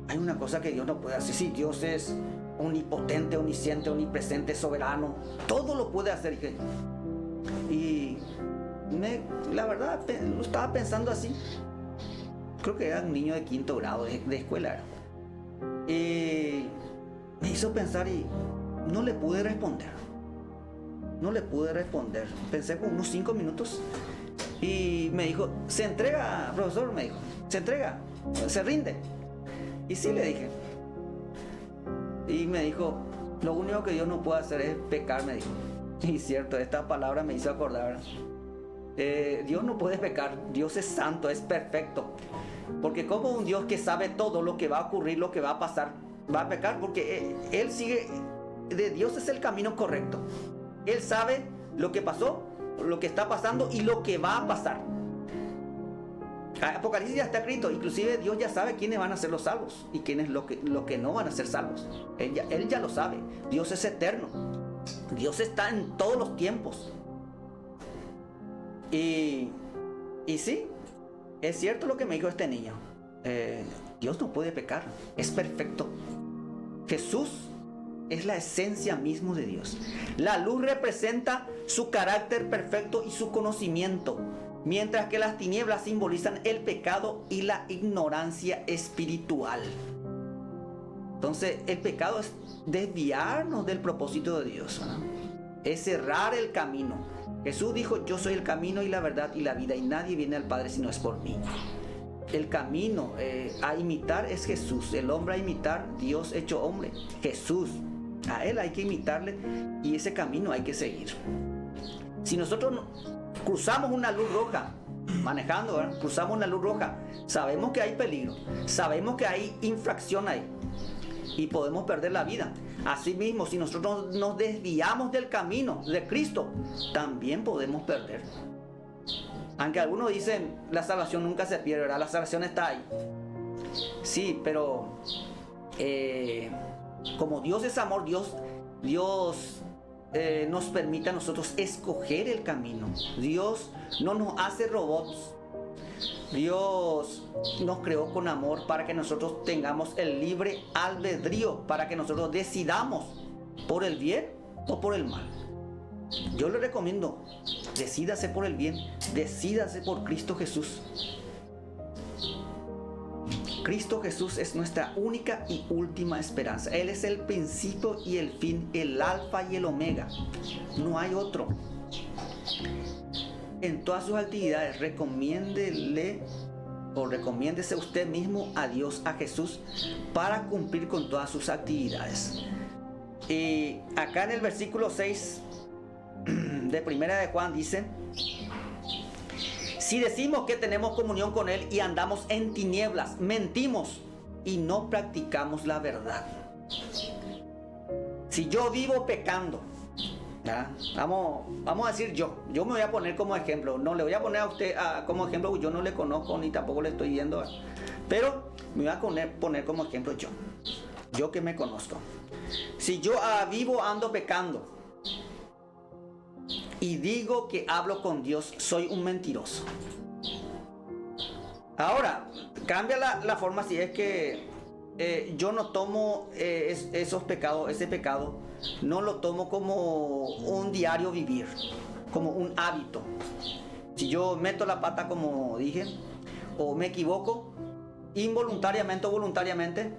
hay una cosa que Dios no puede hacer? Sí, Dios es omnipotente, omnisciente, omnipresente, soberano. Todo lo puede hacer. Y la verdad, lo estaba pensando así. Creo que era un niño de 5º grado de escuela. Y me hizo pensar y no le pude responder. Pensé por unos 5 minutos y me dijo, ¿se entrega, profesor? Me dijo, ¿se entrega? ¿Se rinde? Y sí, le dije. Y me dijo, lo único que Dios no puede hacer es pecar, me dijo. Y cierto, esta palabra me hizo acordar. Dios no puede pecar. Dios es santo, es perfecto. Porque como un Dios que sabe todo lo que va a ocurrir, lo que va a pasar, va a pecar, porque Él sigue, de Dios es el camino correcto. Él sabe lo que pasó, lo que está pasando y lo que va a pasar. Apocalipsis ya está escrito, inclusive Dios ya sabe quiénes van a ser los salvos y quiénes lo que no van a ser salvos. Él ya lo sabe. Dios es eterno. Dios está en todos los tiempos. Y sí, es cierto lo que me dijo este niño. Dios no puede pecar, es perfecto. Jesús es la esencia mismo de Dios. La luz representa su carácter perfecto y su conocimiento, mientras que las tinieblas simbolizan el pecado y la ignorancia espiritual. Entonces, el pecado es desviarnos del propósito de Dios, ¿no? Es cerrar el camino. Jesús dijo, yo soy el camino y la verdad y la vida, y nadie viene al Padre si no es por mí. El camino a imitar es Jesús. El hombre a imitar, Dios hecho hombre, Jesús. A Él hay que imitarle y ese camino hay que seguir. Si nosotros cruzamos una luz roja, manejando, ¿verdad? Cruzamos una luz roja, sabemos que hay peligro, sabemos que hay infracción ahí y podemos perder la vida. Asimismo, si nosotros nos desviamos del camino de Cristo, también podemos perder. Aunque algunos dicen, la salvación nunca se pierde, ¿verdad? La salvación está ahí. Sí, pero como Dios es amor, Dios nos permite a nosotros escoger el camino. Dios no nos hace robots. Dios nos creó con amor para que nosotros tengamos el libre albedrío, para que nosotros decidamos por el bien o por el mal. Yo le recomiendo, decídase por el bien, decídase por Cristo Jesús. Cristo Jesús es nuestra única y última esperanza. Él es el principio y el fin, el alfa y el omega. No hay otro. En todas sus actividades, recomiéndese usted mismo a Dios, a Jesús, para cumplir con todas sus actividades. Y acá en el versículo 6 de Primera de Juan dice: si decimos que tenemos comunión con Él y andamos en tinieblas, mentimos y no practicamos la verdad. Si yo vivo pecando, ¿verdad? Vamos a decir yo me voy a poner como ejemplo. No le voy a poner a usted como ejemplo, yo no le conozco ni tampoco le estoy viendo, ¿verdad? Pero me voy a poner como ejemplo yo que me conozco. Si yo vivo ando pecando y digo que hablo con Dios, soy un mentiroso. Ahora, cambia la forma si es que yo no tomo ese pecado, no lo tomo como un diario vivir, como un hábito. Si yo meto la pata, como dije, o me equivoco, involuntariamente o voluntariamente,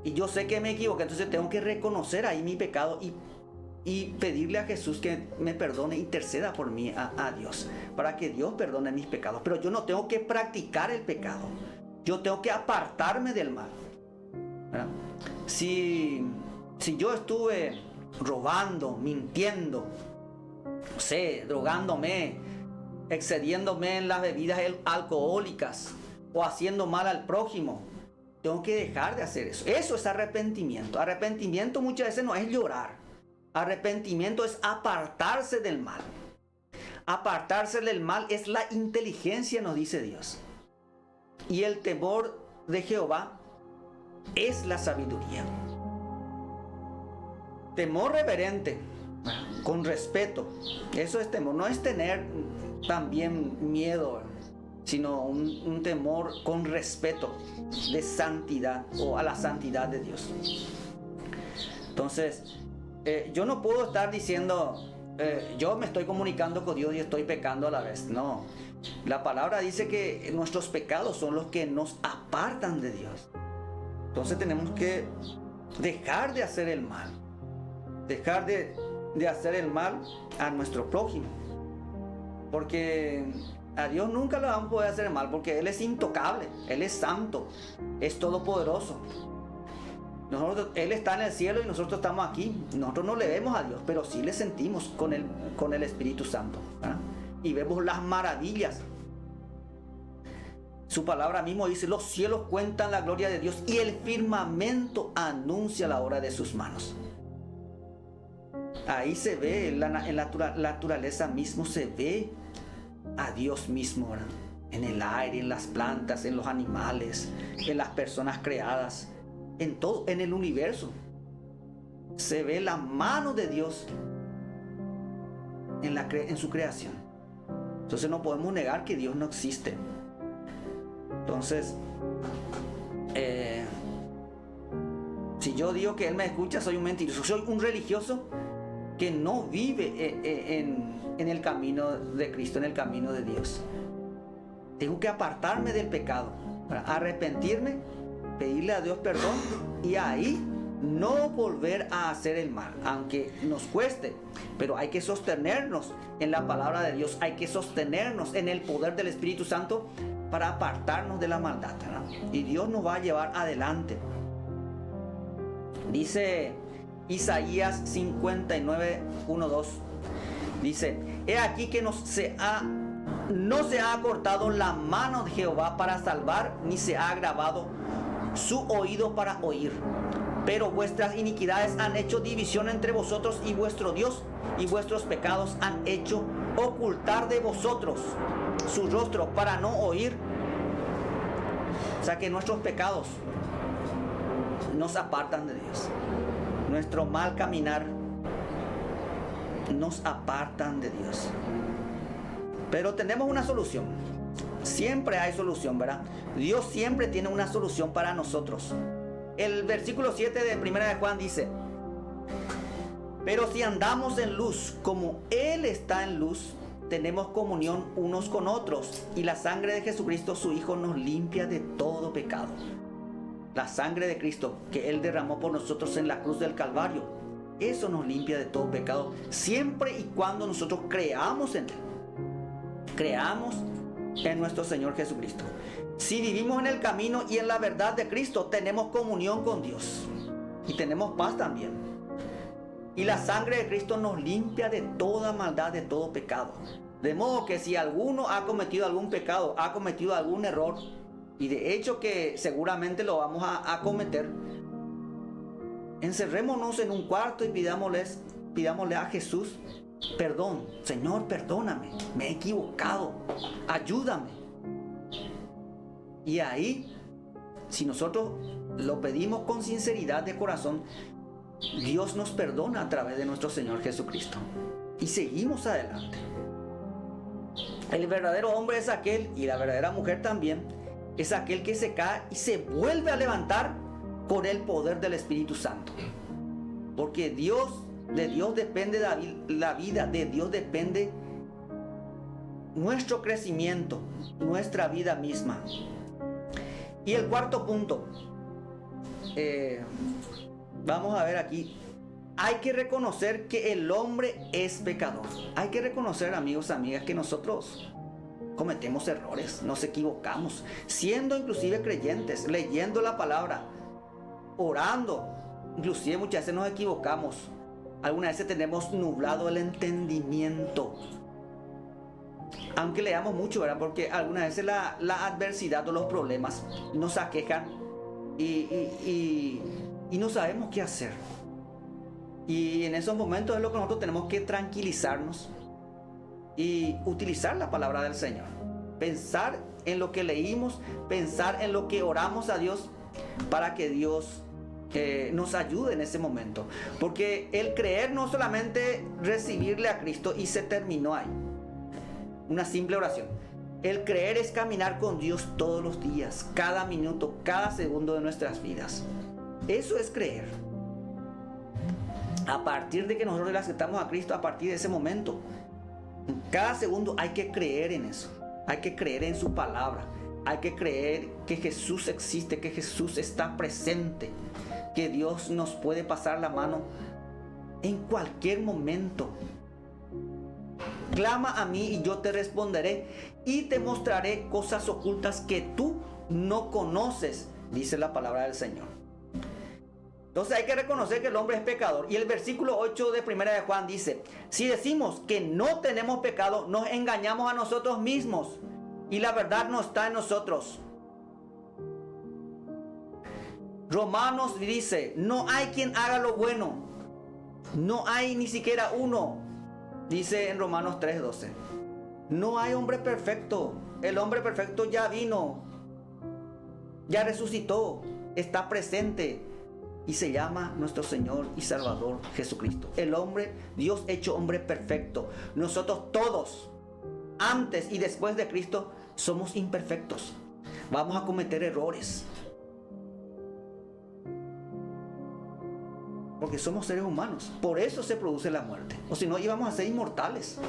y yo sé que me equivoqué, entonces tengo que reconocer ahí mi pecado y pedirle a Jesús que me perdone, interceda por mí a Dios, para que Dios perdone mis pecados. Pero yo no tengo que practicar el pecado, yo tengo que apartarme del mal, ¿verdad? Si yo estuve robando, mintiendo, no sé, drogándome, excediéndome en las bebidas alcohólicas o haciendo mal al prójimo, tengo que dejar de hacer eso. Eso es arrepentimiento. Arrepentimiento muchas veces no es llorar. Arrepentimiento es apartarse del mal. Apartarse del mal es la inteligencia, nos dice Dios. Y el temor de Jehová es la sabiduría. Temor reverente, con respeto. Eso es temor. No es tener también miedo, sino un temor con respeto de santidad o a la santidad de Dios. Entonces, yo no puedo estar diciendo, yo me estoy comunicando con Dios y estoy pecando a la vez. No. La palabra dice que nuestros pecados son los que nos apartan de Dios. Entonces tenemos que dejar de hacer el mal. Dejar de hacer el mal a nuestro prójimo. Porque a Dios nunca le vamos a poder hacer el mal, porque Él es intocable, Él es santo, es todopoderoso. Él está en el cielo y nosotros estamos aquí. Nosotros no le vemos a Dios, pero sí le sentimos con el Espíritu Santo, ¿verdad? Y vemos las maravillas. Su palabra mismo dice: los cielos cuentan la gloria de Dios y el firmamento anuncia la obra de sus manos. Ahí se ve, en la naturaleza mismo se ve a Dios mismo, ¿verdad? En el aire, en las plantas, en los animales, en las personas creadas, en todo, en el universo. Se ve la mano de Dios en su creación. Entonces no podemos negar que Dios no existe. Entonces, si yo digo que Él me escucha, soy un mentiroso, soy un religioso que no vive en el camino de Cristo, en el camino de Dios. Tengo que apartarme del pecado, arrepentirme, pedirle a Dios perdón y ahí no volver a hacer el mal, aunque nos cueste. Pero hay que sostenernos en la palabra de Dios, hay que sostenernos en el poder del Espíritu Santo para apartarnos de la maldad, ¿verdad? Y Dios nos va a llevar adelante. Dice Isaías 59, 1, 2. Dice: he aquí que no se ha acortado la mano de Jehová para salvar, ni se ha agravado su oído para oír. Pero vuestras iniquidades han hecho división entre vosotros y vuestro Dios, y vuestros pecados han hecho ocultar de vosotros su rostro para no oír. O sea que nuestros pecados nos apartan de Dios. Nuestro mal caminar nos apartan de Dios. Pero tenemos una solución. Siempre hay solución, ¿verdad? Dios siempre tiene una solución para nosotros. El versículo 7 de 1 de Juan dice: pero si andamos en luz, como Él está en luz, tenemos comunión unos con otros, y la sangre de Jesucristo, su Hijo, nos limpia de todo pecado. La sangre de Cristo que Él derramó por nosotros en la cruz del Calvario, eso nos limpia de todo pecado, siempre y cuando nosotros creamos en Él. Creamos en nuestro Señor Jesucristo. Si vivimos en el camino y en la verdad de Cristo, tenemos comunión con Dios y tenemos paz también. Y la sangre de Cristo nos limpia de toda maldad, de todo pecado. De modo que si alguno ha cometido algún pecado, ha cometido algún error, y de hecho que seguramente lo vamos a cometer, encerrémonos en un cuarto y pidámosle a Jesús perdón. Señor, perdóname, me he equivocado, ayúdame. Y ahí, si nosotros lo pedimos con sinceridad de corazón, Dios nos perdona a través de nuestro Señor Jesucristo. Y seguimos adelante. El verdadero hombre es aquel, y la verdadera mujer también, es aquel que se cae y se vuelve a levantar con el poder del Espíritu Santo. Porque de Dios depende la vida, de Dios depende nuestro crecimiento, nuestra vida misma. Y el cuarto punto, vamos a ver aquí, hay que reconocer que el hombre es pecador. Hay que reconocer, amigos, amigas, que nosotros cometemos errores, nos equivocamos, siendo inclusive creyentes, leyendo la palabra, orando, inclusive muchas veces nos equivocamos. Algunas veces tenemos nublado el entendimiento, aunque leamos mucho, ¿verdad? Porque algunas veces la adversidad o los problemas nos aquejan y no sabemos qué hacer. Y en esos momentos es lo que nosotros tenemos que tranquilizarnos y utilizar la palabra del Señor. Pensar en lo que leímos, pensar en lo que oramos a Dios para que Dios nos ayude en ese momento. Porque el creer no solamente recibirle a Cristo y se terminó ahí. Una simple oración. El creer es caminar con Dios todos los días, cada minuto, cada segundo de nuestras vidas. Eso es creer. A partir de que nosotros le aceptamos a Cristo, a partir de ese momento, cada segundo hay que creer en eso. Hay que creer en su palabra. Hay que creer que Jesús existe, que Jesús está presente, que Dios nos puede pasar la mano en cualquier momento. Clama a mí y yo te responderé y te mostraré cosas ocultas que tú no conoces, dice la palabra del Señor. Entonces hay que reconocer que el hombre es pecador. Y el versículo 8 de 1 de Juan dice: si decimos que no tenemos pecado, nos engañamos a nosotros mismos y la verdad no está en nosotros. Romanos dice: no hay quien haga lo bueno, no hay ni siquiera uno. Dice en Romanos 3:12: no hay hombre perfecto, el hombre perfecto ya vino, ya resucitó, está presente y se llama nuestro Señor y Salvador Jesucristo. El hombre, Dios hecho hombre perfecto. Nosotros todos, antes y después de Cristo, somos imperfectos. Vamos a cometer errores. Porque somos seres humanos. Por eso se produce la muerte. O si no, íbamos a ser inmortales,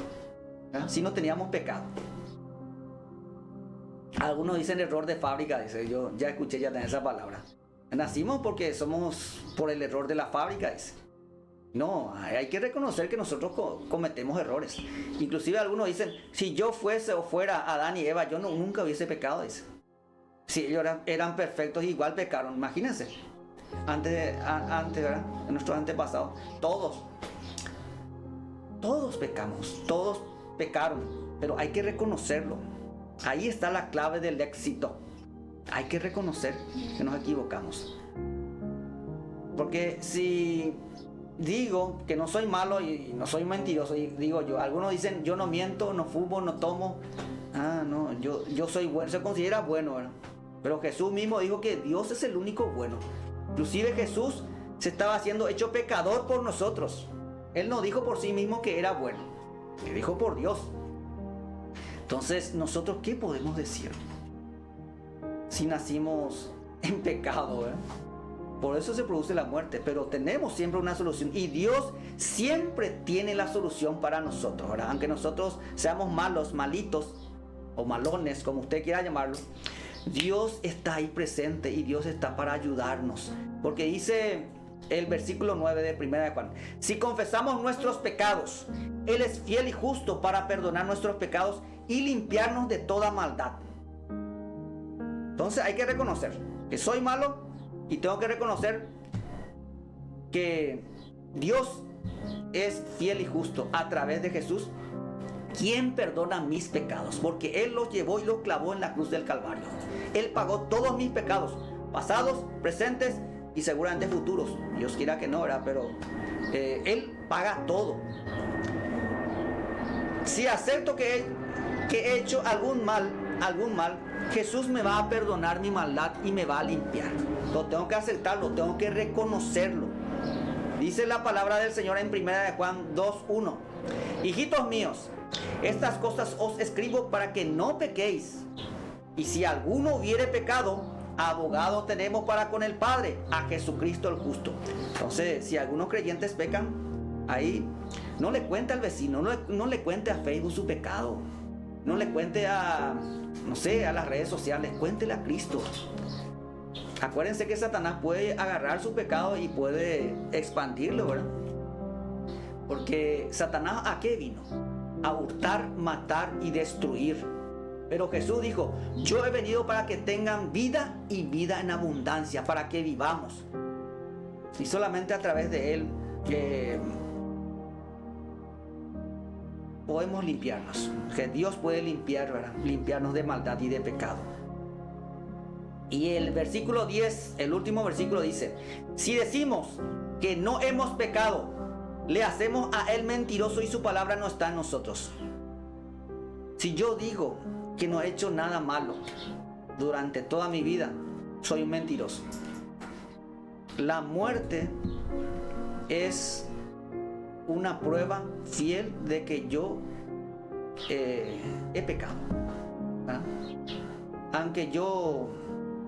¿verdad? Si no teníamos pecado. Algunos dicen error de fábrica. Dice, yo ya escuché ya esa palabra. Nacimos porque somos por el error de la fábrica. Dice. No, hay que reconocer que nosotros cometemos errores. Inclusive algunos dicen, si yo fuese o fuera Adán y Eva, yo nunca hubiese pecado. Dice. Si ellos eran perfectos, igual pecaron. Imagínense. Antes, ¿verdad? En nuestros antepasados, todos pecamos, todos pecaron, pero hay que reconocerlo. Ahí está la clave del éxito. Hay que reconocer que nos equivocamos. Porque si digo que no soy malo y no soy mentiroso, y digo yo, algunos dicen, yo no miento, no fumo, no tomo. No, yo soy bueno, se considera bueno, ¿verdad? Pero Jesús mismo dijo que Dios es el único bueno. Inclusive Jesús se estaba haciendo hecho pecador por nosotros. Él no dijo por sí mismo que era bueno, le dijo por Dios. Entonces, ¿nosotros qué podemos decir? Si nacimos en pecado, por eso se produce la muerte, pero tenemos siempre una solución y Dios siempre tiene la solución para nosotros, ¿verdad? Aunque nosotros seamos malos, malitos o malones, como usted quiera llamarlo, Dios está ahí presente y Dios está para ayudarnos, porque dice el versículo 9 de 1 de Juan: si confesamos nuestros pecados, Él es fiel y justo para perdonar nuestros pecados y limpiarnos de toda maldad. Entonces hay que reconocer que soy malo y tengo que reconocer que Dios es fiel y justo a través de Jesús, quien perdona mis pecados, porque Él los llevó y los clavó en la cruz del Calvario. Él pagó todos mis pecados, pasados, presentes y seguramente futuros. Dios quiera que no, ¿verdad? Pero Él paga todo. Si acepto que he hecho algún mal, Jesús me va a perdonar mi maldad y me va a limpiar. Lo tengo que aceptarlo, tengo que reconocerlo. Dice la palabra del Señor en 1 de Juan 2:1: hijitos míos, estas cosas os escribo para que no pequéis. Y si alguno hubiere pecado, abogado tenemos para con el Padre, a Jesucristo el justo. Entonces, si algunos creyentes pecan, ahí no le cuente al vecino, no le cuente a Facebook su pecado, no le cuente a, no sé, a las redes sociales, cuéntele a Cristo. Acuérdense que Satanás puede agarrar su pecado y puede expandirlo, ¿verdad? Porque Satanás, ¿a qué vino? A hurtar, matar y destruir. Pero Jesús dijo: yo he venido para que tengan vida y vida en abundancia, para que vivamos. Y solamente a través de Él podemos limpiarnos. Que Dios puede limpiar, ¿verdad? Limpiarnos de maldad y de pecado. Y el versículo 10, el último versículo dice: si decimos que no hemos pecado, le hacemos a Él mentiroso y su palabra no está en nosotros. Si yo digo que no he hecho nada malo durante toda mi vida, soy un mentiroso. La muerte es una prueba fiel de que yo he pecado, ¿verdad? Aunque yo,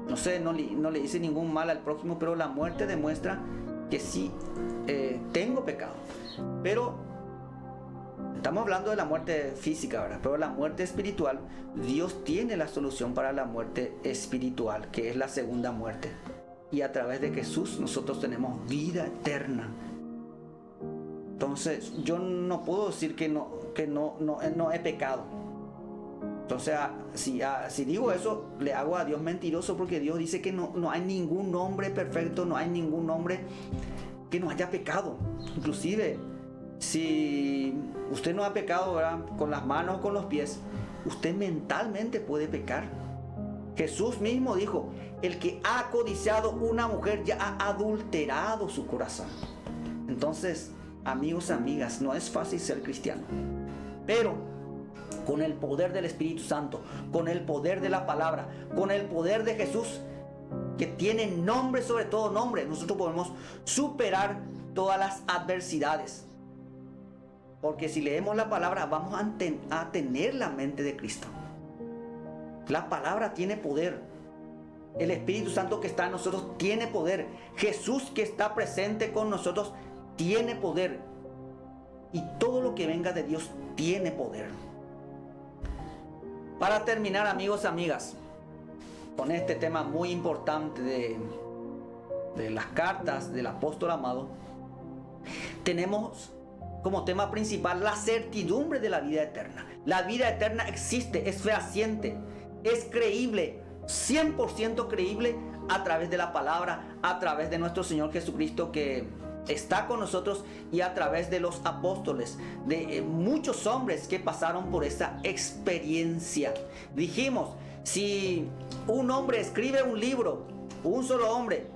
no sé, no le hice ningún mal al prójimo, pero la muerte demuestra que sí tengo pecado. Pero estamos hablando de la muerte física, ¿verdad? Pero la muerte espiritual, Dios tiene la solución para la muerte espiritual, que es la segunda muerte. Y a través de Jesús nosotros tenemos vida eterna. Entonces yo no puedo decir que no he pecado. Entonces si digo eso, le hago a Dios mentiroso, porque Dios dice que no hay ningún hombre perfecto, no hay ningún hombre que no haya pecado. Inclusive si usted no ha pecado, ¿verdad?, con las manos o con los pies, usted mentalmente puede pecar. Jesús mismo dijo: el que ha codiciado una mujer ya ha adulterado su corazón. Entonces, amigos, amigas, no es fácil ser cristiano, pero con el poder del Espíritu Santo, con el poder de la palabra, con el poder de Jesús, que tiene nombre sobre todo nombre, nosotros podemos superar todas las adversidades. Porque si leemos la palabra, vamos a tener la mente de Cristo. La palabra tiene poder. El Espíritu Santo que está en nosotros tiene poder. Jesús que está presente con nosotros tiene poder. Y todo lo que venga de Dios tiene poder. Para terminar, amigos, amigas, con este tema muy importante de las cartas del apóstol amado, tenemos como tema principal la certidumbre de la vida eterna. La vida eterna existe, es fehaciente, es creíble, 100% creíble a través de la palabra, a través de nuestro Señor Jesucristo que está con nosotros, y a través de los apóstoles, de muchos hombres que pasaron por esa experiencia. Dijimos, si un hombre escribe un libro, un solo hombre,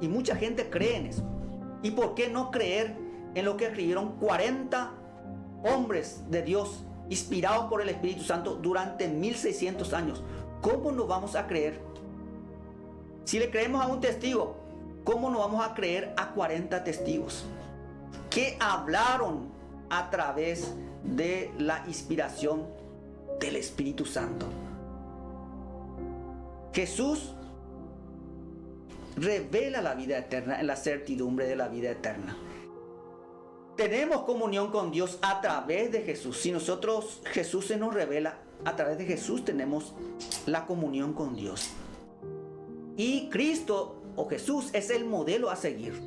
y mucha gente cree en eso, ¿y por qué no creer en lo que escribieron 40 hombres de Dios inspirados por el Espíritu Santo durante 1600 años? ¿Cómo no vamos a creer? Si le creemos a un testigo, ¿cómo no vamos a creer a 40 testigos que hablaron a través de la inspiración del Espíritu Santo. Jesús revela la vida eterna en la certidumbre de la vida eterna. Tenemos comunión con Dios a través de Jesús. Si nosotros, Jesús se nos revela, a través de Jesús tenemos la comunión con Dios. Y Cristo o Jesús es el modelo a seguir.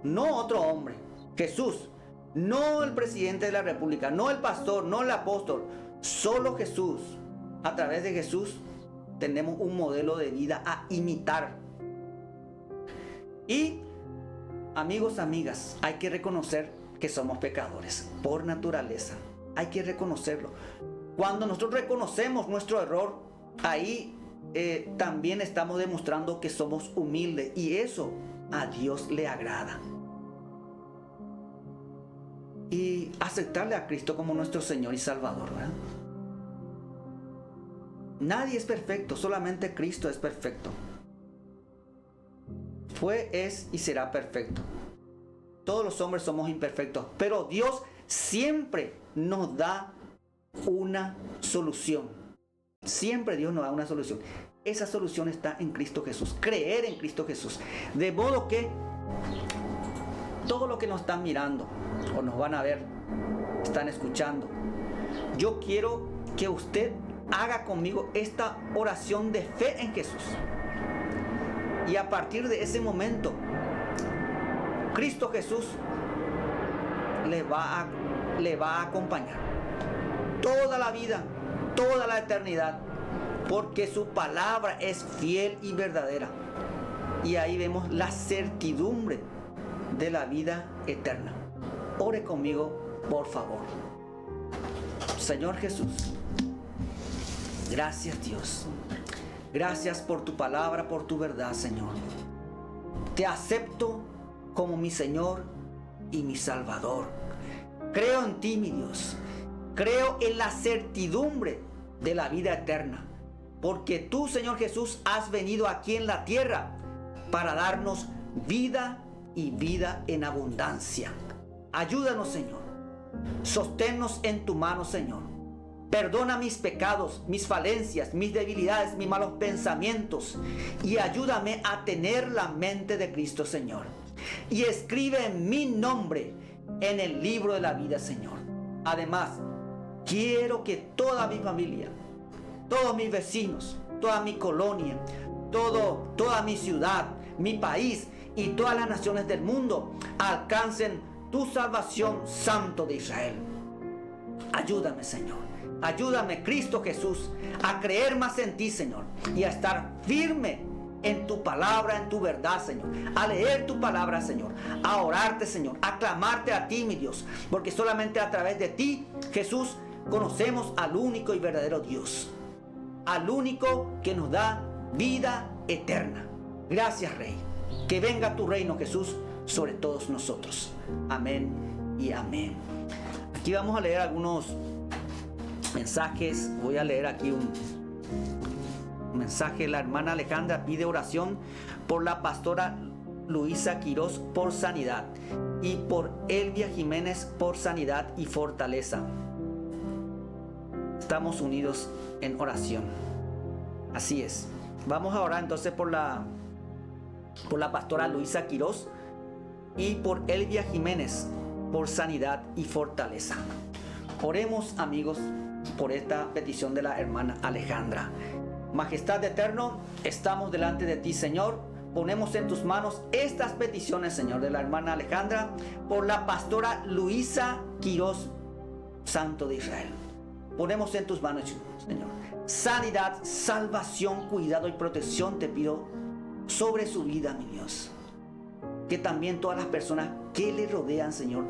No otro hombre. Jesús. No el presidente de la República. No el pastor. No el apóstol. Solo Jesús. A través de Jesús tenemos un modelo de vida a imitar. Y amigos, amigas, hay que reconocer que somos pecadores por naturaleza. Hay que reconocerlo. Cuando nosotros reconocemos nuestro error, ahí también estamos demostrando que somos humildes, y eso a Dios le agrada. Y aceptarle a Cristo como nuestro Señor y Salvador, ¿verdad? Nadie es perfecto, solamente Cristo es perfecto. Fue, es y será perfecto. Todos los hombres somos imperfectos, pero Dios siempre nos da una solución. Siempre Dios nos da una solución. Esa solución está en Cristo Jesús. Creer en Cristo Jesús. De modo que todos los que nos están mirando o nos van a ver, están escuchando, yo quiero que usted haga conmigo esta oración de fe en Jesús. Y a partir de ese momento, Cristo Jesús le va a acompañar toda la vida, toda la eternidad, porque su palabra es fiel y verdadera. Y ahí vemos la certidumbre de la vida eterna. Ore conmigo, por favor. Señor Jesús, gracias Dios. Gracias por tu palabra, por tu verdad, Señor. Te acepto como mi Señor y mi Salvador. Creo en ti, mi Dios. Creo en la certidumbre de la vida eterna. Porque tú, Señor Jesús, has venido aquí en la tierra para darnos vida y vida en abundancia. Ayúdanos, Señor. Sosténnos en tu mano, Señor. Perdona mis pecados, mis falencias, mis debilidades, mis malos pensamientos, y ayúdame a tener la mente de Cristo, Señor. Y escribe mi nombre en el libro de la vida, Señor. Además, quiero que toda mi familia, todos mis vecinos, toda mi colonia, toda mi ciudad, mi país y todas las naciones del mundo alcancen tu salvación, Santo de Israel. Ayúdame, Señor. Ayúdame, Cristo Jesús, a creer más en ti, Señor, y a estar firme en tu palabra, en tu verdad, Señor, a leer tu palabra, Señor, a orarte, Señor, a clamarte a ti, mi Dios, porque solamente a través de ti, Jesús, conocemos al único y verdadero Dios, al único que nos da vida eterna. Gracias, Rey. Que venga tu reino, Jesús, sobre todos nosotros. Amén y amén. Aquí vamos a leer algunos mensajes. Voy a leer aquí un mensaje. La hermana Alejandra pide oración por la pastora Luisa Quirós por sanidad, y por Elvia Jiménez por sanidad y fortaleza. Estamos unidos en oración. Así es. Vamos a orar entonces por la pastora Luisa Quirós y por Elvia Jiménez por sanidad y fortaleza. Oremos, amigos, por esta petición de la hermana Alejandra. Majestad eterno, estamos delante de ti, Señor. Ponemos en tus manos estas peticiones, Señor, de la hermana Alejandra por la pastora Luisa Quirós, Santo de Israel. Ponemos en tus manos, Señor, sanidad, salvación, cuidado y protección te pido sobre su vida, mi Dios. Que también todas las personas que le rodean, Señor,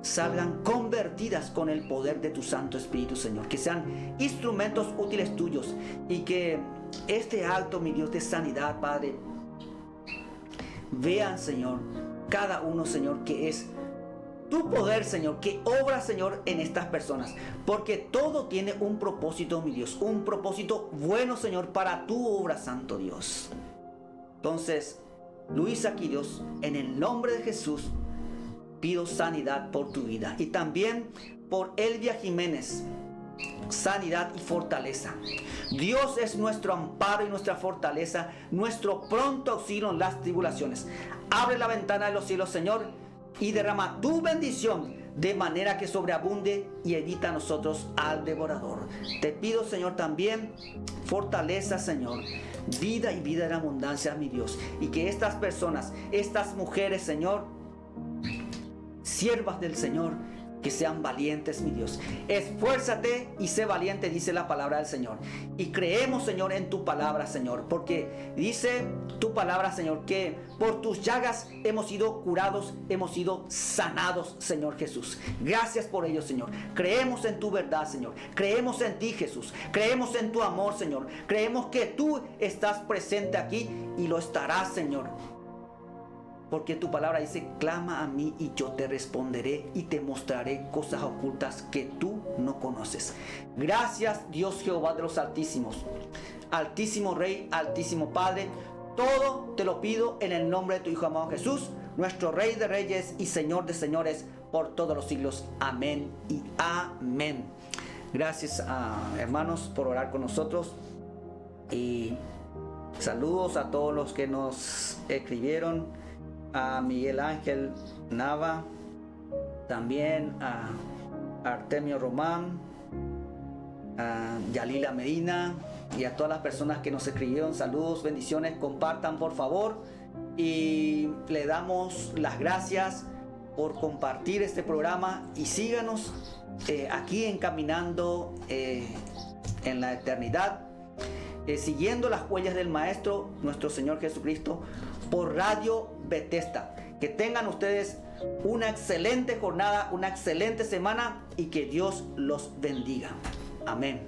salgan convertidas con el poder de tu Santo Espíritu, Señor. Que sean instrumentos útiles tuyos, y que este acto, mi Dios, de sanidad, Padre, vean, Señor, cada uno, Señor, que es tu poder, Señor, que obra, Señor, en estas personas. Porque todo tiene un propósito, mi Dios, un propósito bueno, Señor, para tu obra, Santo Dios. Entonces, Luisa Quirós, en el nombre de Jesús, pido sanidad por tu vida. Y también por Elvia Jiménez, sanidad y fortaleza. Dios es nuestro amparo y nuestra fortaleza, nuestro pronto auxilio en las tribulaciones. Abre la ventana de los cielos, Señor, y derrama tu bendición de manera que sobreabunde y evita a nosotros al devorador. Te pido, Señor, también fortaleza, Señor, vida y vida en abundancia, mi Dios, y que estas personas, estas mujeres, Señor, siervas del Señor, que sean valientes, mi Dios. Esfuérzate y sé valiente, dice la palabra del Señor. Y creemos, Señor, en tu palabra, Señor, porque dice tu palabra, Señor, que por tus llagas hemos sido curados, hemos sido sanados, Señor Jesús. Gracias por ello, Señor. Creemos en tu verdad, Señor. Creemos en ti, Jesús. Creemos en tu amor, Señor. Creemos que tú estás presente aquí y lo estarás, Señor. Porque tu palabra dice, clama a mí y yo te responderé y te mostraré cosas ocultas que tú no conoces. Gracias, Dios Jehová de los altísimos, altísimo Rey, altísimo Padre. Todo te lo pido en el nombre de tu Hijo amado Jesús, nuestro Rey de reyes y Señor de señores, por todos los siglos. Amén y amén. Gracias, hermanos, por orar con nosotros. Y saludos a todos los que nos escribieron. A Miguel Ángel Nava, también a Artemio Román, a Yalila Medina y a todas las personas que nos escribieron. Saludos, bendiciones, compartan por favor, y le damos las gracias por compartir este programa y síganos aquí encaminando en la eternidad, siguiendo las huellas del Maestro, nuestro Señor Jesucristo, por Radio Bethesda. Que tengan ustedes una excelente jornada, una excelente semana y que Dios los bendiga. Amén.